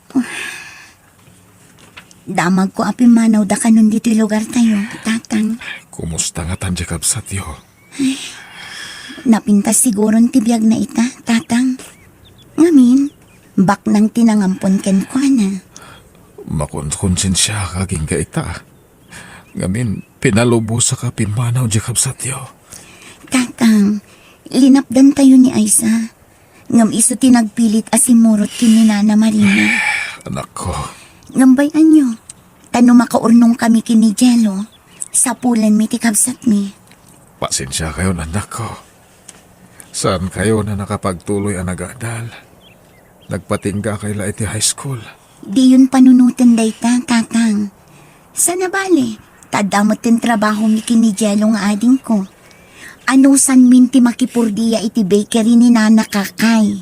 S2: Damag ko api manaw da kanon dito lugar tayo, tatang.
S4: Kumusta nga tanjay kabsat yo?
S2: Napintas siguron tibiyag na ita, tatang. Ngamin, bak nang tinangampon ken ko na.
S4: Makunkonsensya kaging kaita. Ngamin, pinalubo sa kapimanaw di kabsat yo.
S2: Tatang, linapdan tayo ni Aiza. Ngam iso tinagpilit asimurot kin ni Nana Marina.
S4: Anak ko,
S2: Ngambayan nyo, tano makaurnong kami kini Jello. Sa pulan mi ti kabsat mi.
S4: pasensya kayo anak ko. Saan kayo na nakapagtuloy ang nag-aadal? Nagpatingga kay iti high school.
S2: Di yun panunutan dayta, tatang. Sana bale, tadamot tin trabaho mi kini Jello nga ading ko. Ano san min ti makipurdiya iti bakery ni Nana Kakay.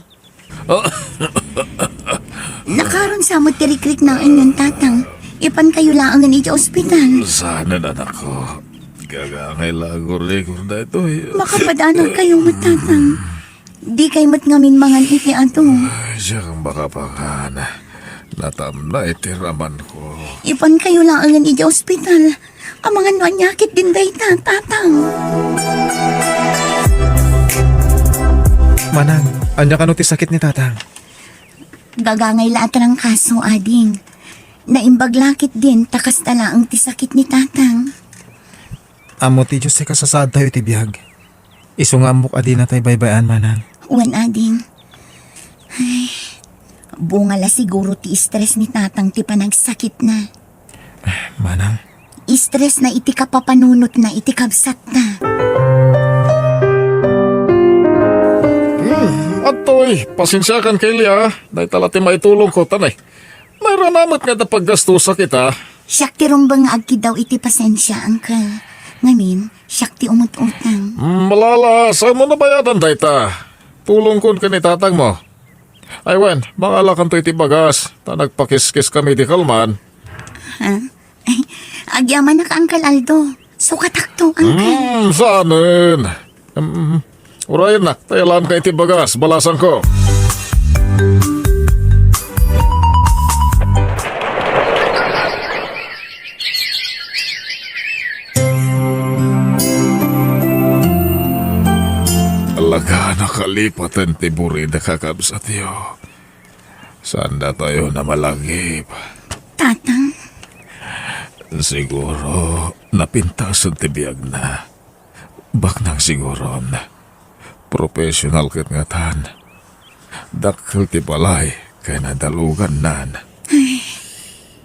S2: Nakaroon sa mo tirikrik na anyan, tatang. Ipan kayo lang ang iti ospital.
S4: Sana na ako. Gagangay lagor-ligor na ito eh.
S2: Makapadanag kayo matatang. Di kay mat ngamin mangan iti ato.
S4: Siya kang makapangan. Natam na itiraman ko.
S2: Ipan kayo lang ang iti ospital. Ang mga nuanyakit din dayta, tatang.
S3: Manang, anya ka no ti sakit ni tatang?
S2: Gagangay lahat ng kaso, ading. Naimbaglakit din, takas tala ang tisakit ni tatang.
S3: Amo ti Diyos ka sasad tayo ti biyag. Iso nga amok adi na tayo baybayan, Manang.
S2: Wan, ading. Ay, bunga la siguro ti stress ni tatang ti panagsakit na.
S3: Manang,
S2: Stress na iti kapapanunot na iti kabsat na.
S4: Atoy, Ay, pasensyakan kay Lia. Dahil talati maitulong ko, tanay. Mayroon namat nga na paggastusa kita.
S2: Siyak ti rumbang agki daw iti pasensya, Uncle. Ngamin, siyak ti umut-utang.
S4: Malala, saan mo nabayadan dayta? Tulong kon ka ni tatang mo. Ay, wen, mangala kan to iti bagas. Ta nagpakiskis kami di kalman.
S2: Ha? Ay, agyaman na ka, Uncle Aldo. Sukatak to, Uncle.
S4: Saanin? Urayan na, tayalan ka iti bagas, balasan ko. Alaga nakalipatan ti buri na kakabsat yo. Sanda tayo na malagip.
S2: Tatang,
S4: Siguro, napintasan ti biyag na. Baknang siguro na. Professional kat nga tan. Dakil ti balay, kaya nadalugan nan.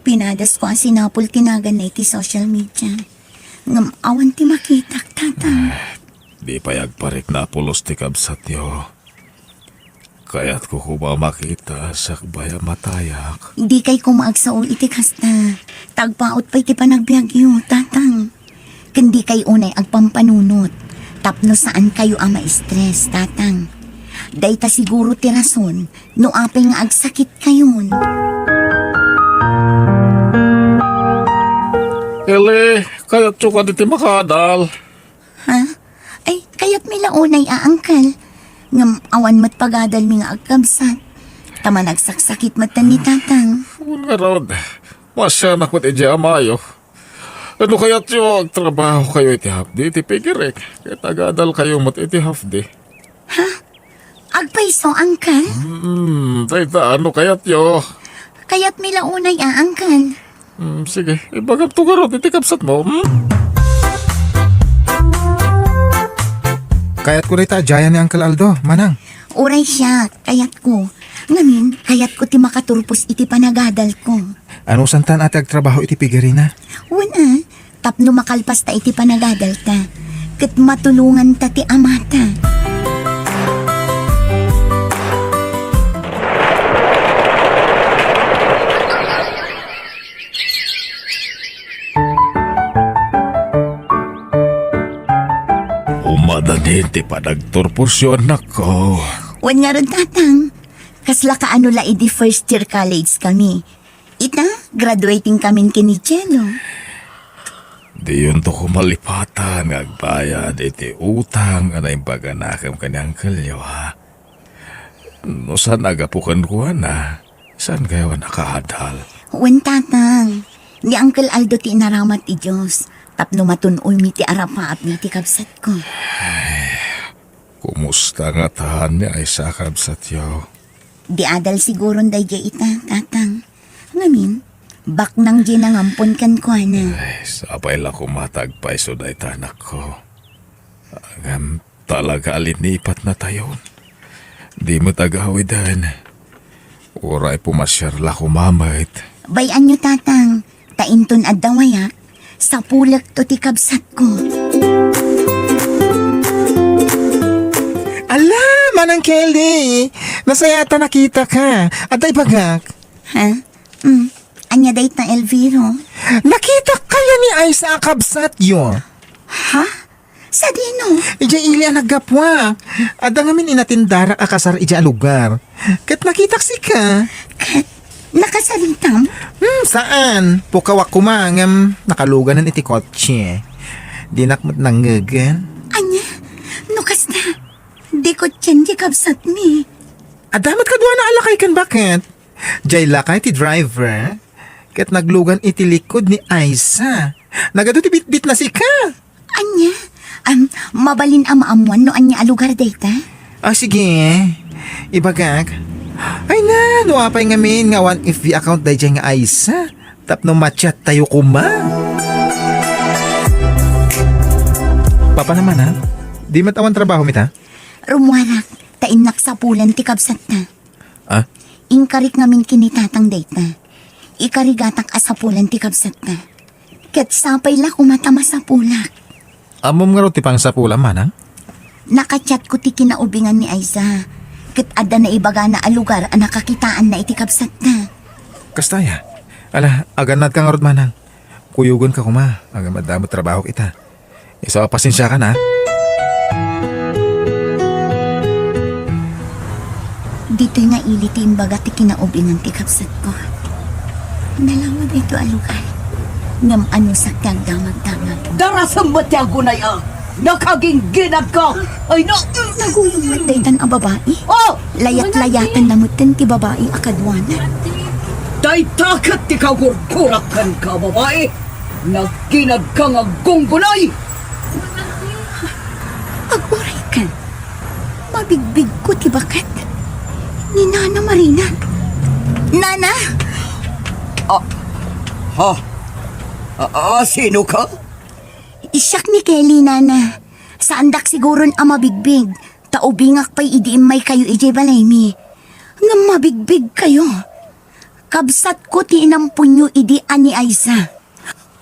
S2: pinadas ko ang sinapol tinagan na iti social media. Ngam awan ti makitak, tatang.
S4: Di payag parik na pulos ti kabsat yo. Kaya't ko ba makita sa baya matayak.
S2: Di kay kumaagsaol iti kasta. Tagpaot pa iti panagbiagyo, tatang. Kundi kay unay agpampanunot. Tapno saan kayo ang ma-stress, tatang. Dayta siguro ti rason, no apay nga agsakit kayon.
S4: Ele, kaya't tsuka di ti makadal.
S2: Ha? Ay, kaya't mila unay aangkal. Ngam awan mat pagadal mi nga agkabsat. Tama nagsaksakit matan ni tatang.
S4: Nga rod, masya na ko ti amayo. Ano kaya't yung trabaho kayo iti hapdi, iti pigirek. Kaya tagadal kayo mat iti hapdi.
S2: Agpaiso, angkal?
S4: Tayta, ano kaya't yo?
S2: Kaya't mila unay aangkal.
S4: Sige, ibagap to garot, iti kapsat mo.
S3: Kaya't ko rin jaya ni Uncle Aldo, manang.
S2: Uray siya, kayat ko. Ngamin, kayat ko ti makaturpos iti panagadal ko.
S3: Ano santan ati agtrabaho iti pigirina?
S2: Una, tapno makalpas ta iti panagadal ta. Kat matulungan ta ti amata.
S4: Umadanin ti panagturpusyon ako.
S2: Wan nga ron, tatang. Kasla ka ano la iti first year college kami. Ita, graduating kami kini Jello.
S4: Di yun to kumalipatan, agbayad iti utang, anay baganakam kanyang kalyo, ha? No, saan agapukan ko na? Saan kayo nakahadal?
S2: Wan, tatang. Ni Uncle Aldo ti naramat ti Diyos. Tapno matunoy mi ti arapaap ni ti kabsat ko.
S4: Kumusta nga tahan niya ay sakabsat yo?
S2: Di adal siguro day jay ita, tatang. Ngamin, bak nang ginangampon kan ko na.
S4: Ay, sabay lang kumatagpay so day tanak ko. Agam talaga alinipat na tayo. Di mo tagawidan. Uray pumasyar la kumamait.
S2: Bayan nyo, tatang. Tainton at dawayak. Sa pulak to ti kabsat ko.
S3: Ala, manang Kelly! Nasayata nakita ka. At ay bagak.
S2: Ha? Anya dayt na Elviro.
S3: Nakita kaya ni Aiza ang kabsat yo.
S2: Ha? Sa dino?
S3: Ija ili ang naggapwa. Ada ngamin inatindara akasar ija lugar. Kat nakita si ka.
S2: Nakasalitam?
S3: Saan? Pukawak kumangam. Nakaluganan iti kotse. Dinakmat nanggagan.
S2: Anya? Nukas na. Di ko tiyan di kabsat mi.
S3: Adamat ka doon na alakay kan bakit? Jay lakay ti driver. Kat naglugan iti likod ni Aiza. Nagado ti bit-bit na si ka.
S2: Anya? Mabalin amaamuan no anya alugar dayta?
S3: Sige. Ibagak. Ay na, nuapay ngamin nga 1 FB account day dyan nga Aiza. Tapno matchat tayo kuma. Papa naman ha? Di matawan trabaho mita?
S2: Rumwarak, tainak sa pulan ti kabsat na.
S3: Ah?
S2: Inkarik ngamin kinitatang dayta. Ikarigatak asapulan ti kabsat na. Ket sapay la kumatama sa pulak.
S3: Amom nga ro ti pang sa pula man ha?
S2: Nakachat ko ti kinaubingan ni Aiza. Kat ada na ibaga na alugar ang nakakitaan na itikabsat na.
S3: Kastaya. Ala, aganad ka nga rod manang. Kuyugon ka kuma. Agamad damot trabaho kita. Isa pasensya ka na.
S2: Dito'y nga iliti imbaga ti kinaubli ng tikabsat ko. Nalawa dito alugar. Ngam ano sakyang damag-damag.
S5: Darasang matyago na ya! Nakagingginag ka! Ay na!
S2: Nagulong daytan ang babae.
S5: Oh!
S2: Layat-layatan namutin ti babae akadwanan.
S5: Day takat ti kagurkurakan ka, babae! Nagginag ka nga gunggunay!
S2: Aguray ka. Mabigbig ko ti bakat. Ni Nana Marina. Nana!
S5: Sino ka?
S2: Isyak ni Kelly, Nana. Saandak siguron ang mabigbig. Taubingak pa'y idiim may kayo ijay balaymi. Nga mabigbig kayo. Kabsat ko ti inampunyo idi ani Aiza.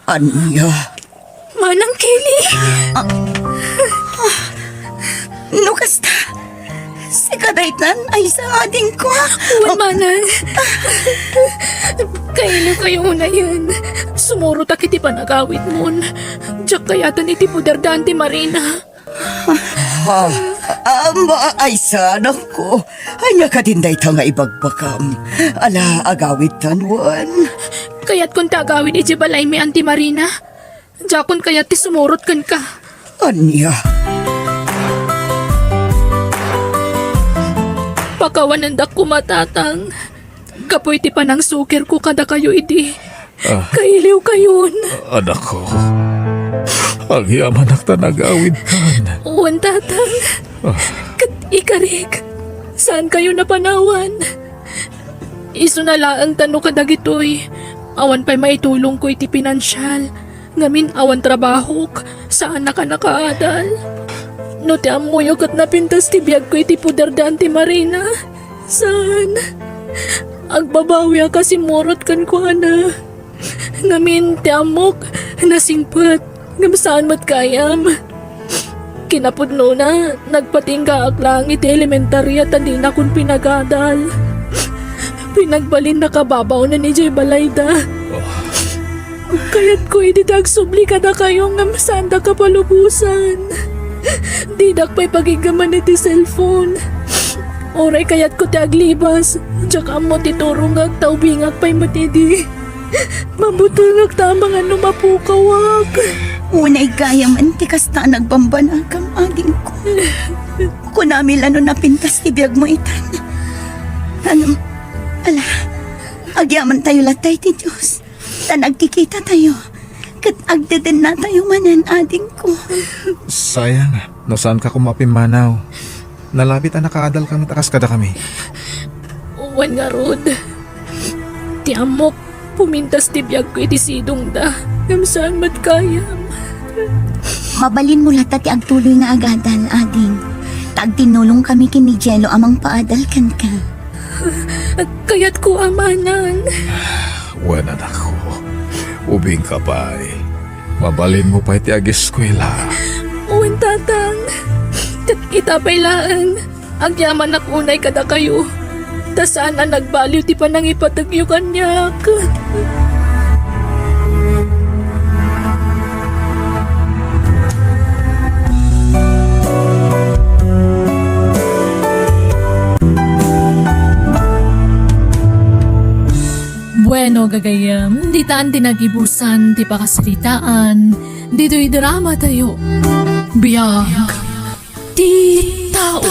S5: Anya?
S6: Manang Kelly!
S2: Lukas ta. Si kadaytan ay sa ading ko.
S6: Uwan, Manang. Kailo kayo na yan. Sumuro ta kiti panagawit mon. Diyak kayatan iti puderdante Marina.
S5: Aysa, naku. Anya ka din day nga ibagbakam. Ala, agawit tanwan.
S6: Kayat kung tagawin iti balay mi Auntie Marina. Diakon kayat ti sumurot kan ka.
S5: Anya?
S6: Pakawanan dak kumatatang. Kapoy ti panang sukir ko kada kayo idi. Kailiw kayon.
S4: Anak ko. Ang yaman ak tanagawid kan.
S6: Uwan tatang. Kat ikarik. Saan kayo napanawan? Iso na lang ang tanong kadagitoy. Awan pa'y maitulong ko iti pinansyal. Ngamin awan trabaho. Saan naka nakaadal? No ti amuyok at napintas ti biyag ko iti puder Auntie Marina. Saan? Agbabawi kasi morot kan ko ana. Ngamin ti amok nasingpat. Ngamasaan mat kayam. Kinapudno na nagpatingga ak lang iti elementarya tadi na kun pinagadal. Pinagbalin na kababaw na ni Jay Balayda. Kaya't ko ididag subli ka na kayo ngamasaan da kapalubusan. Didak pa'y pagigaman iti cellphone. Oray kayat ko ti aglibas. Tsaka mo ti turungag taubingag pa'y matidi. Mabutungag tamang ano mapukawag.
S2: Unay gaya man ti kasta nagbambanagam aging ko. Kunamil ano napintas ti biyag mo itan. Ala, agyaman tayo latay ti Diyos. Tan agkikita tayo. Kat agdeden na tayo manan ading ko.
S3: Sayang, no saan ka kumapimanaw? Nalapit ang nakaadal kami takas kada kami.
S6: Uwan nga rod. Ti amok pumintas ti biyag ko iti sidong da. Gamsaan mat kayam.
S2: Mabalin mo lata ti agtuloy nga agadal ading. Tagtinulong kami kini Jello amang paadal kan ka.
S6: At kayat ko amanan.
S4: Wan anak ko. Ubing ka pa eh. Mabalin mo pa iti ag-eskwela.
S6: Uwan tatang. Kat kita pailaan. Agyaman nakunay kada kayo. Ta saan na nagbaliw ti panang ipatagyo kanyak.
S1: Bueno, gagayam, di taan tinagibusan, ti pakasalitaan, dito'y drama tayo. Biyag, ti tao,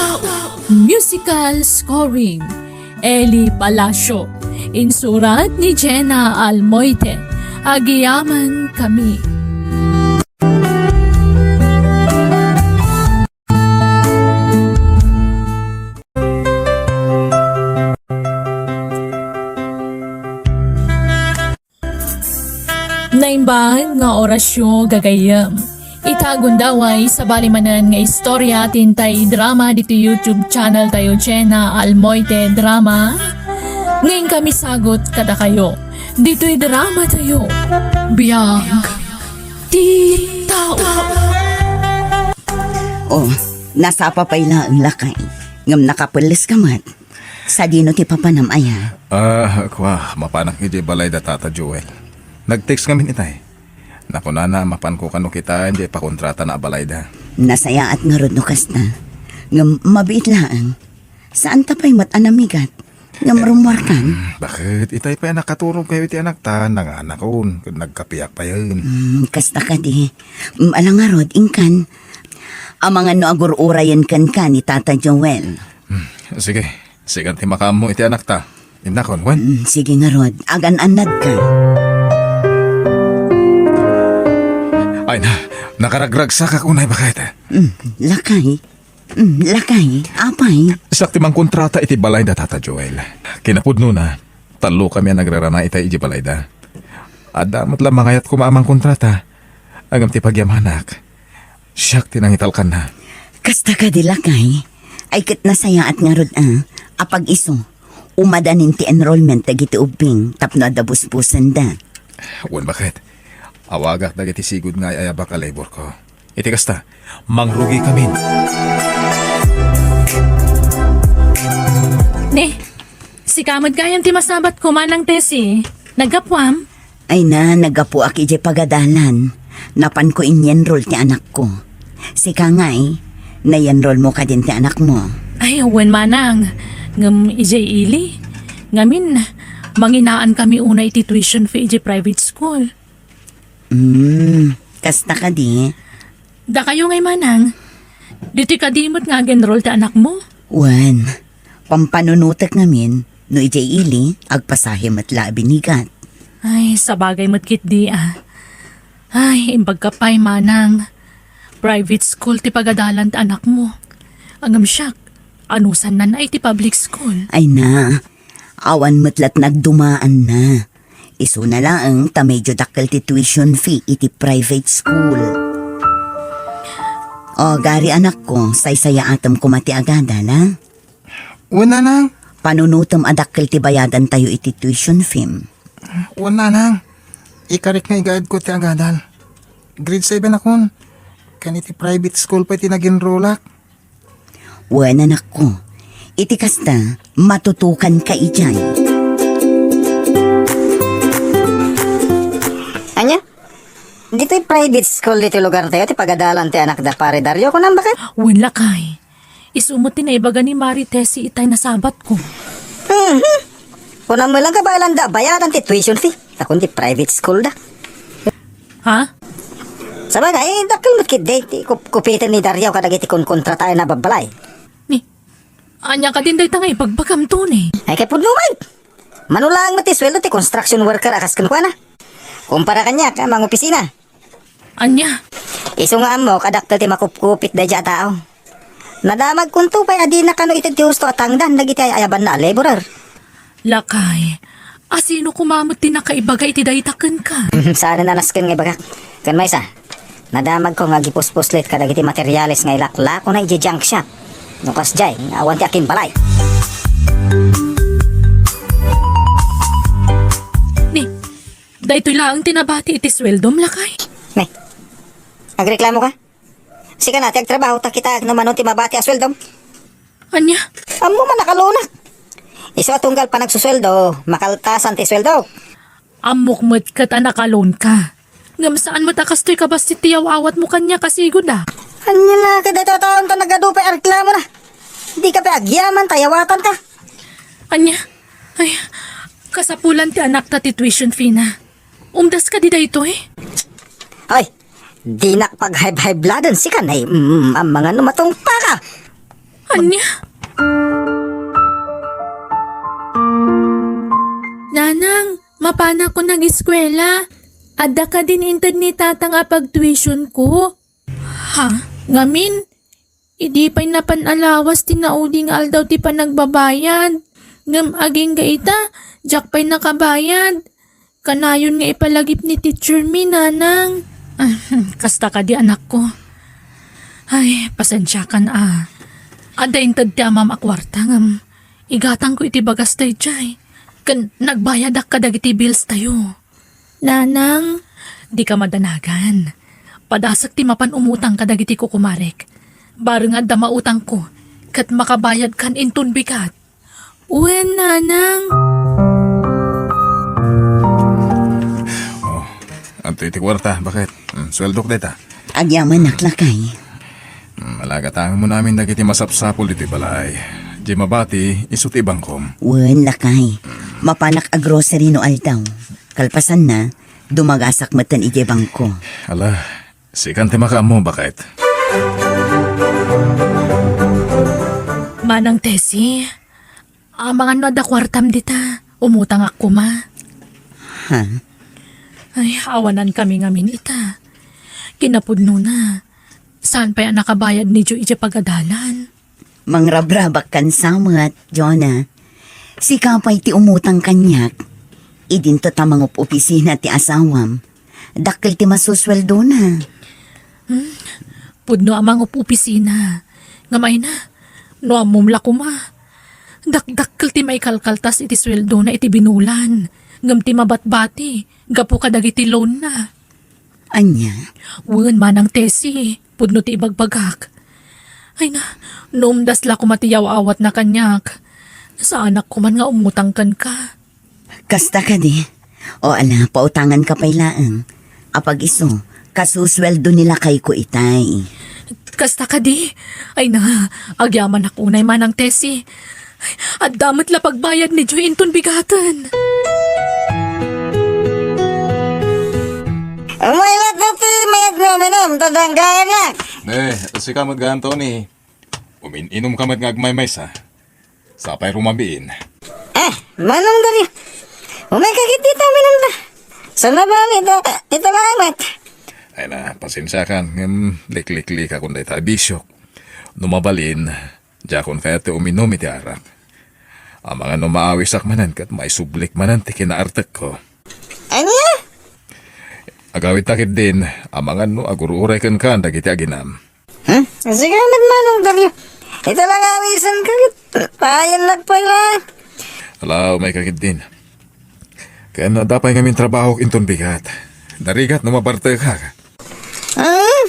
S1: musical scoring, Eli Palacio, insurat ni Jenna Almoite, Agiyaman Kami. Naimbang nga orasyo gagayam. Itagundaway sa balimanan nga istorya tintay drama dito YouTube channel tayo Jenna Almoite Drama. Ngayon kami sagot kada kayo. Dito'y drama tayo. Biyag. Ti tao.
S5: Oh, nasapa pa ila ang lakay. Ngam nakapulis ka mat. Sa dino ti papanam aya.
S4: Mapanak ni balay da Tata Joel. Nag-text kami itay. Naku na, mapan ko kano kita, hindi pa kontrata na balay da.
S5: Nasaya at nga rod no kasta. Ngam mabiit laang. Saan ta pa'y matanamigat? Ngam rumwarkan?
S4: Bakit? Itay pa nakaturog kayo iti anak ta, nanganak ko, nagkapiyak pa yun.
S5: Kasta ka di. Alang nga rod, ingkan. Ang mga no agururayan kan ni Tata Joel.
S4: Sige, ti makamo iti anak ta. Indakon, wen?
S5: Sige nga rod, agan-anad ka.
S4: Ay na, nakaragrag sa kakunay bakit?
S5: Lakay. Lakay, apay.
S4: Sakti mang kontrata iti balay da Tata Joel. Kinapudno na, talo kami ang nagrarana itay iti balay da. Adamat lang mangayat ko maamang kontrata. Agam ti pagyamanak. Siyak tinangital ka na.
S5: Kasta ka di lakay. Ay kat nasaya at nga rod apag iso. Umadanin ti enrollment dagiti ubing tapno adabus-busan da.
S4: Wen bakit? Awagak dagiti sigud nga ayabak a labor ko. Iti kasta, mangrugi kami.
S6: Ne, si kamad kayang ti masabat ko manang tesi. Nagapwam?
S5: Ay na, nagapu aki di pagadalan. Napan ko in-enroll ti anak ko. Si Kangay, na-enroll mo ka din ti anak mo.
S6: Ay, wen manang. Ngam ije ili. Ngamin, manginaan kami una iti tuition fee ije private school.
S5: Kasta ka di.
S6: Da kayo ngay manang. Diti kadimot nga enroll ti anak mo.
S5: Wan, pampanunutek ngamin, no ije ili, agpasahim at labinigat.
S6: Ay, sabagay matkit di Ay, imbag ka pa'y manang. Private school ti pagadalan ti anak mo. Angam siyak, anusan na iti public school.
S5: Ay na, awan matlat nagdumaan na. Iso na lang ta medyo dakkel ti tuition fee iti private school. O, gari anak ko, saysaya atam kumati agadan, ha?
S3: Wala nang.
S5: Panunutom adakkel ti bayadan tayo iti tuition fee.
S3: Wala nang. Ikarik nga igayad ko ti agadal. Grade 7 akon. Kaniti private school pa iti nag-enrollak.
S5: Wan anak ko, iti kasta, matutukan ka ijay.
S7: Anya? Dito'y private school dito lugar tayo, ti pagadalan ti anak da pare Dario ko nang bakit?
S6: Wala kay. Isumot ti naibaga ni Maritesi itay na sabat ko.
S7: Kunang mo lang ka ba ilan da, bayaran ti tuition fee. Takon ti private school da.
S6: Ha?
S7: Sabagay, dakil mo kid ti kupitin ni Dario kadagiti kun kontra tayo na babalay.
S6: Ni, anya ka din day tangay pagbagam to ni.
S7: Ay kay pudlumay. Manulang mo ti sweldo ti construction worker akas kan na. Kumpara kanya ka mga opisina.
S6: Anya?
S7: Iso nga mo kadakkel ti makupkupit da dya tao. Nadamag kunto pa'y adi na kano iti ti husto at hangdan dagiti ay ayaban na laborer.
S6: Lakay, asino kumamot ti nakaibaga iti daytaken ka?
S7: Sana nalasken nga bagak. Kan may sa, nadamag ko nga gipuspuslit kadagiti materyales nga ilaklako na iji-junk shop. Nukas jay, nga awan ti akin balay.
S6: Ni, daytoy lang tinabati iti sweldom lakay.
S7: Ne, agreklamo ka? Sika na, agtrabaho ta kita naman ti mabati asweldom.
S6: Anya?
S7: Amo man nakalunak. Iso tunggal pa nagsusweldo, makaltasan ti sweldo.
S6: Amok kat anakalon ka. Ngam saan matakastoy ka ba si tiyaw awat mo kanya kasigod
S7: Anya na, kada taon ta nagadupay reklamo na. Di ka pa agyaman, tayawatan ka.
S6: Anya? Ay, kasapulan ti anak ta ti tuition fee na. Umdas ka di dayto
S7: Hoy, di nakpag-high-bloodon si kanay. Ang mga numatong pa ka.
S6: Anya? Nanang, mapana ko nag-eskwela. Adda ka din intad ni tatang apag-tuition ko. Ha? Ngamin? Idi pa'y napanalawas tinauding aldaw ti panagbabayad. Ngam aging gaita, jak pa'y nakabayad. Kanayon nga ipalagip ni teacher mi, nanang. Kasta ka di anak ko. Ay, pasensya ka na Ada intad ti amam akwarta ngam. Igatang ko iti bagas tayo jay. Kan nagbayadak ka dagiti bills tayo. Nanang, di ka madanagan. Padasak ti mapan umutang ka dagiti ko kumarek. Baro nga da mautang ko. kat makabayad kan inton bigat. Uwen, nanang.
S4: Ang titikwarta, bakit? Sweldo ko dita.
S2: Agyaman naklakay.
S4: Malagatang mo namin dagiti masapsapol dito balay. Di mabati, isut ibang kom.
S2: Wen lakay. Mapanak a grocery no aldaw. Kalpasan na, dumagasak matan ije bangko.
S4: Ala, sikan timaka mo, bakit?
S6: Manang Tessie, mga no da kwartam dita. Umutang ako ma.
S2: Ha?
S6: Ay, awanan kami ngamin ita. Kinapudno na. Saan pa yan nakabayad ni Jo ije pagadalan?
S2: Mangrabrabak kan samat, Jonah. Si kapay ti umutang kanyak. Idinto tamang opisina ti asawam. Dakil ti masusweldo na.
S6: Pudno amang opisina. Ngamay na. No amumla ko ma. Dakdakkel ti may kalkaltas iti sweldo na iti binulan. Ngam ti mabatbati. Gapo kadag iti loan na.
S2: Anya,
S6: Wen manang Tessie. Pudno ti ibagbagak. Ay na, noong dasla ko matiyaw awat na kanyak. Sa anak ko man nga umutang kan ka.
S2: kasta ka di. O ala, pautangan ka pailaang. Apag iso, kasusweldo nila kay ko itay.
S6: Kasta ka di. Ay na, agyaman ako unay manang Tessie. At damat la pagbayad ni Joy inton bigatan.
S7: Umay lang dati mayag na minom, tadang gaya niya.
S4: Si kamad ga Anthony. Umininom kamad nga agmay sa. Sapay rumabiin.
S7: Manong dari. Umay kakit dito minom na. Sana ba ito lang amat.
S4: Ay na, pasensya kan. Liklik-lik akong dayta bisyok. Numabalin, jakon kaya ti uminom iti arak. Ang mga numaawisak manan kat may sublik manan ti kinaartek ko.
S7: Ano ya?
S4: Agawit takit din, ang mga agururay kan dagiti aginam.
S7: Sige amat manong dari. Ito lang awisan kakit. Payan lang pala.
S4: Alaw, may kakit din. Kaya na dapay ngamin trabaho inton bigat. Darigat numaparte ka.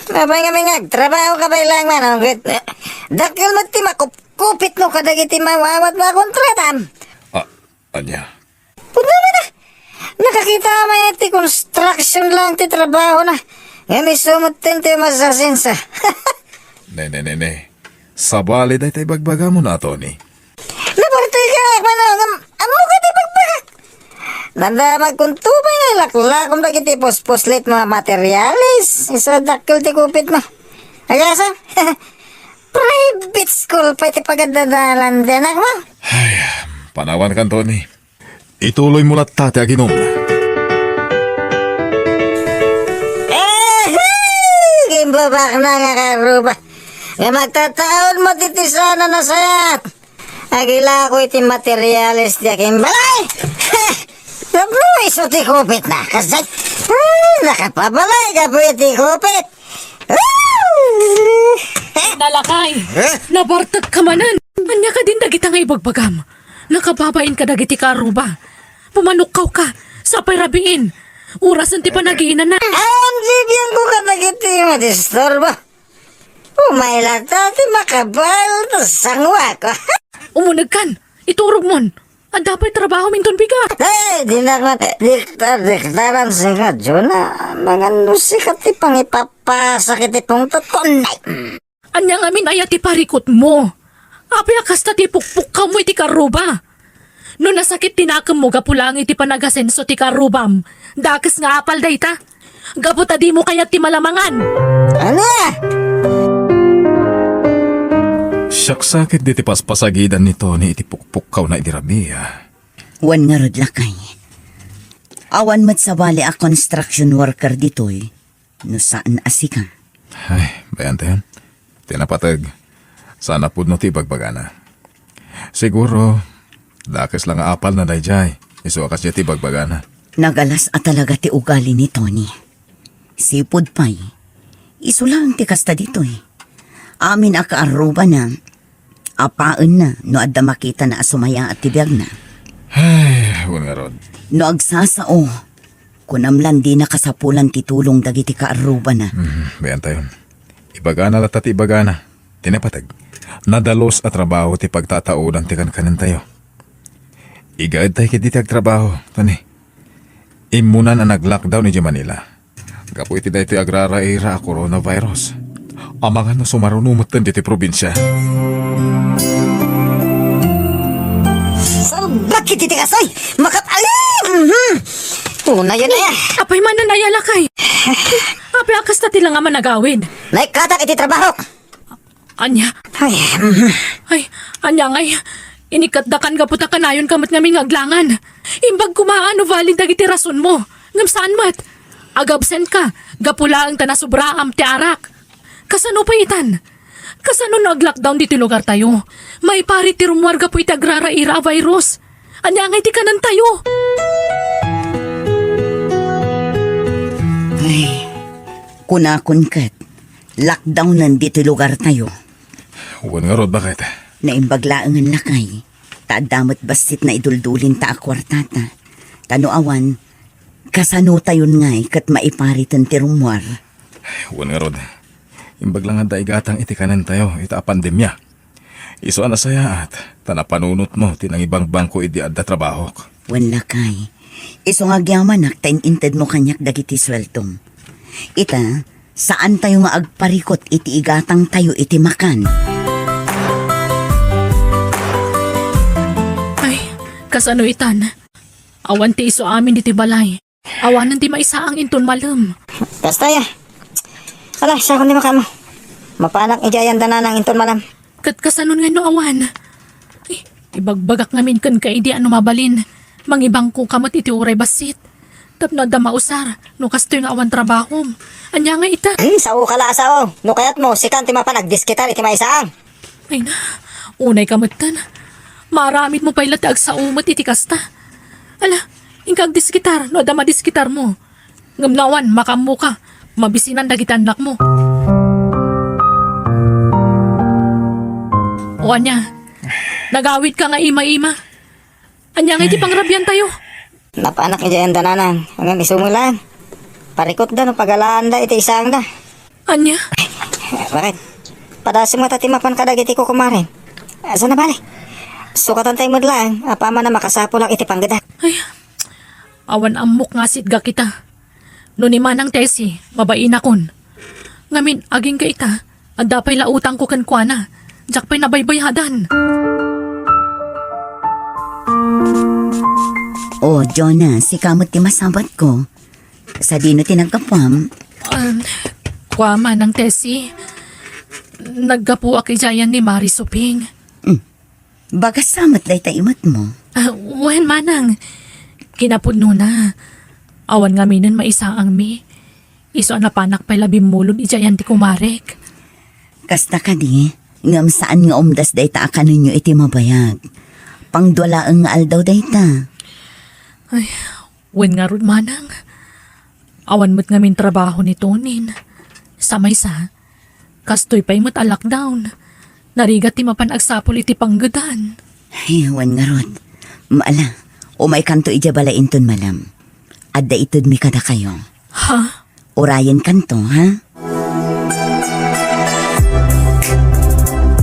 S7: Napay kami nagtrabaho ka ba lang manong. Dakil mati makupit no kadagiti mawawat na kontratam.
S4: Anya.
S7: Puno na. Nakakita mo yung ti construction lang ti trabaho na. Yan isumutin ti masasinsa.
S4: Ne. Sabali day tay bagbaga mo na, Tony.
S7: Naporte ka, manong. Amo ka ti pagpagak. Nandamag kung tubay na laklakom na kiti pospuslit mga materialis. Isa dakil ti kupit mo. Agasa? Private school pa ti pagadadalan din ako.
S4: Ay, panawan kan, Tony. Ituloy mo la't tate aginom.
S7: Gimbabak na nga karuba. Nga magtataon mo titi sana na sayat. Agila ko iti materialis di aking balay. Nablo iso ti kupit na. Kasi nakapabalay ka po iti kupit.
S6: Nalakay! Nabartag ka manan! Anya ka din dagita nga ibagbagam. Nakababain ka dagiti karuba. Pumanukkaw ka. Sapay rabiin. Urasan ti panagiinan na.
S7: Ang libyan ko ka nagiti madistorbo. Umayla tati makabal tas sangwa ko.
S6: Umunag kan. Iturog mon. Ang dapat trabaho minton biga.
S7: Hey, di na ko diktaran sa radyo na mga nusikat ti pangipapasa kiti pungtot ko.
S6: Anya nga min ayat ti parikot mo. Apay akasta ti pukpuk ka mo iti karuba. No nasakit tinakam mo gapulang iti panagasenso ti karubam. Dakas nga apal dayta. Gaputa di mo kaya ti malamangan.
S7: Ano ya?
S4: Siyaksakit di ti paspasagidan ni Tony iti pukpukaw na idiramiya.
S2: wan nga rod lakay. Awan mat sabali a construction worker ditoy. No saan asika.
S4: Ay, bayan tayo. Tinapatag. Sana po no ti bagbagana. Siguro, dakas lang apal na dayjay. Isuakas niya ti bagbagana.
S2: Nagalas at talaga ti ugali ni Tony. Sipod pa'y. Iso lang ti kasta ditoy. Amin akaaruba na. Apaan na no adda makita na asumaya at tibiyag na.
S4: Ay, nga rod.
S2: No agsasao. Kunamlan di na kasapulan titulong dagiti kaaruba na.
S4: Bayan tayo. Ibagana lata ti ibagana. Tinapatag. Nadalos at trabaho ti pagtataunan ti kanan tayo. Igaad tayo kiti ti agtrabaho, Tony. Imunan na nag-lockdown ni Manila. Kapo iti dahi ti agrara-ira a coronavirus. Amangan na sumarunumot din ti probinsya.
S7: Bakit iti kasoy? Una yun na yan.
S6: Apay man na nayalakay. Apay akas na tila nga managawin.
S7: Naikatak iti trabaho.
S6: Anya,
S7: Ay,
S6: ay, anya ngay. Inikatdakan ka puta kanayon kamot ngamin ngaglangan. Imbag kumaano valid dagiti rason mo. Ngam saan mat? Agabsent ka. Gapula ang tanasubraam ti arak. Kasano pa itan? Kasano nag-lockdown dito lugar tayo? May pari ti rumwarga po iti agrara-ira virus. Anya ngay ti kanan tayo.
S5: Ay, kunakon kat. Lockdown nandito lugar tayo.
S4: Uwan nga rod, bakit?
S5: Naimbaglaangan lakay. Taadamot basit na iduldulin ta akwartata. Tanuawan, kasano tayon ngay kat maiparitan ti rumwar.
S4: Uwan nga rod. Imbag lang nga daigatang iti kanan tayo, ita a pandemya. Iso na saya at tanapanunot mo tinang ibang bangko idi adda trabaho.
S5: Wan lakay. Iso nga gyaman tain inted mo kanyak dagiti sweltom. Ita, saan tayo nga agparikot iti igatang tayo iti makan?
S6: Ay, kasano itan? Awan ti iso amin iti balay. Awanan ti maisaang inton malam.
S7: basta ya. Ala, siya kundi makamo. Mapanak ijayan dana ng inton malam.
S6: Kat kasanon nga no awan. Ay, ibagbagak ngamin kan ka idi ano mabalin. Mangibang ko kamot iti uray basit. Tapno da mausar, no kasto yung awan trabaho. Anya nga ita.
S7: Sa ukala asaw. No kayat mo, si kanti mapanag diskitar iti maisaang.
S6: Ay na, unay kamutan. Maramit mo pa'y latag sa umot iti kasta. Ala, ingkag diskitar, no da madiskitar mo. Ngamnawan, makamu ka. Mabisinan dagitan anak mo. O anya, nagawid ka nga ima-ima. Anya nga iti pangrabyan tayo.
S7: Napanak ijayan dananan. Hanggang isumulan. Parikot da no pagalaan da iti isaang da.
S6: Anya,
S7: Bakit? Padasim mo tatimapan kadag iti ko kumarin. Asa na bali? Sukatan tayo mo lang. Apama na makasapo lang iti panggada.
S6: ay, awan amok nga sitga kita. No ni manang tesi, mabain akon. Ngamin, aging ka ita, at dapay lautang ko kankwana. Diyak pa'y nabaybayhadan.
S5: O, Jonah, si kamot ti masabat ko. Sa dino tinagkapam,
S6: Kwama ng tesi. Naggapu akijayan ni Mari Suping.
S5: bagas samat day taimat mo.
S6: Wen manang, kinapudno na. Awan nga minin maisaang mi. Iso na panak pa'y labing mulod ijayan ti kumarek.
S5: Kasta ka di, ngam saan nga umdas day ta akanon nyo iti mabayag. Pangdwalaang nga aldaw day ta.
S6: Wen nga rod manang. Awan mo't nga min trabaho ni Tonin. Samay sa, kastoy pa'y mo't a lockdown. Narigat ti mapan agsapol iti panggadan.
S5: Ay, wan nga rod. Maala, umay kanto ijabala inton malam. Adda itod mi kada kayo.
S6: Ha?
S5: Orayan kanto, ha?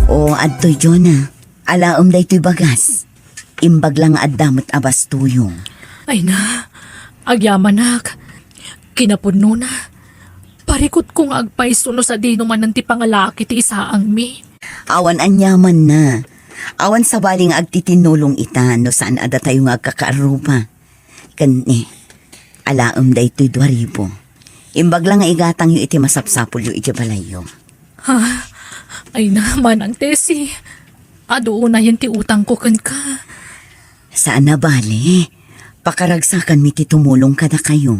S5: O, adtoy Jonah. Alaom da ito'y bagas. Imbag lang addamot abas tuyong.
S6: Ay na, agyamanak. Kinapudno na. Parikot kong agpaiso no sa dino man ti pangalaki ti isaang mi.
S5: Awan anyaman na. Awan sa baling agtitinulong ita no saan ada tayo nga agkakaarupa. Kani, alaom da ito'y 2,000. Imbag lang nga igatang yu iti masapsapol yu ijabalayo.
S6: Ha? Ay naman ang tesi. Ado na yan ti utang ko kan ka.
S5: Saan na bali? Pakaragsakan mi ti tumulong kada kayo.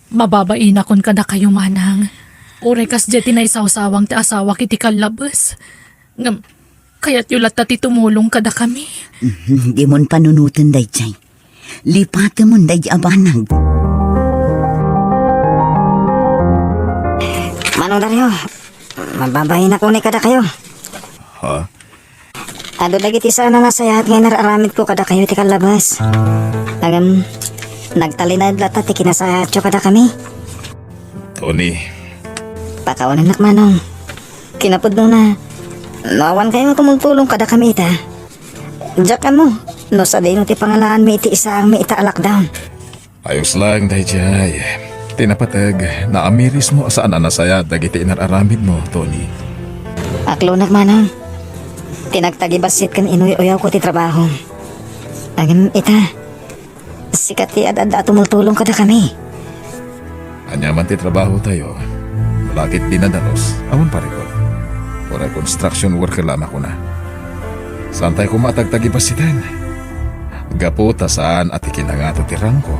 S6: Mababain akon kada kayo manang. Uray kas jeti na isawsawang ti asawa kiti kalabas. Ngam, kaya't yulat ti tumulong kada kami.
S5: Di mon panunutan day chay. Lipate mon day abanag.
S7: Manong Dario, mababahin ako ni kada kayo.
S4: Ha?
S7: Ado dagiti sana na sayat nga nararamid ko kada kayo ti kalabas. Nagtalinad lata ti kinasayat kada kami.
S4: Tony,
S7: Pakawanan nak manong. Kinapod mo na. Nawan kayo tumultulong kada kami ita. Diyan mo, no sa din ti pangalaan mi iti isang mi ita lockdown.
S4: Ayos lang, Dayjay. Tinapatag na amiris mo saan anasaya dagiti inararamid mo, Tony.
S7: Aklo nagmanang. Tinagtagibasit kan inuy-uyaw ko ti trabaho. Agam ita. Sikat ti ad-ad tumultulong kada kami.
S4: Anyaman ti trabaho tayo. Malakit dinadalos. Awan pa rin ko. Ora construction worker lamang ko na. Saan tayo kumatagtagibasitan? Gaputa saan at ikinangato ti rangko.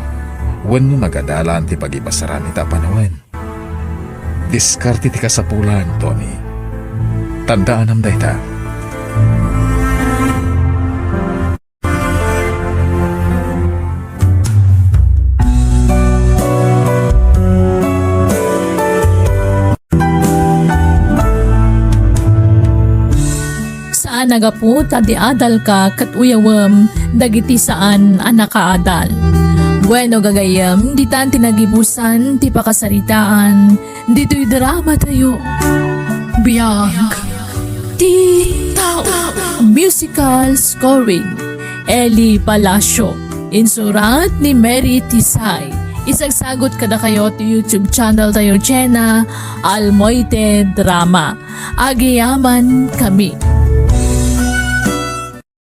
S4: Wan mo nagadalan ti pagibasaran ita panawan. Diskarte ti kasapulan, Tony. Tandaan am dayta.
S1: Saan nagaputa di adal ka kat uyawam dagiti saan anakaadal. Bueno gagayam, di tan tinagibusan, ti pakasaritaan, dito'y drama tayo. Biyag, ti tao, musical scoring, Eli Palacio, insurat ni Mary Tisay. Isagsagot kada kayo ti YouTube channel tayo Jenna Almoite Drama. Agiyaman kami.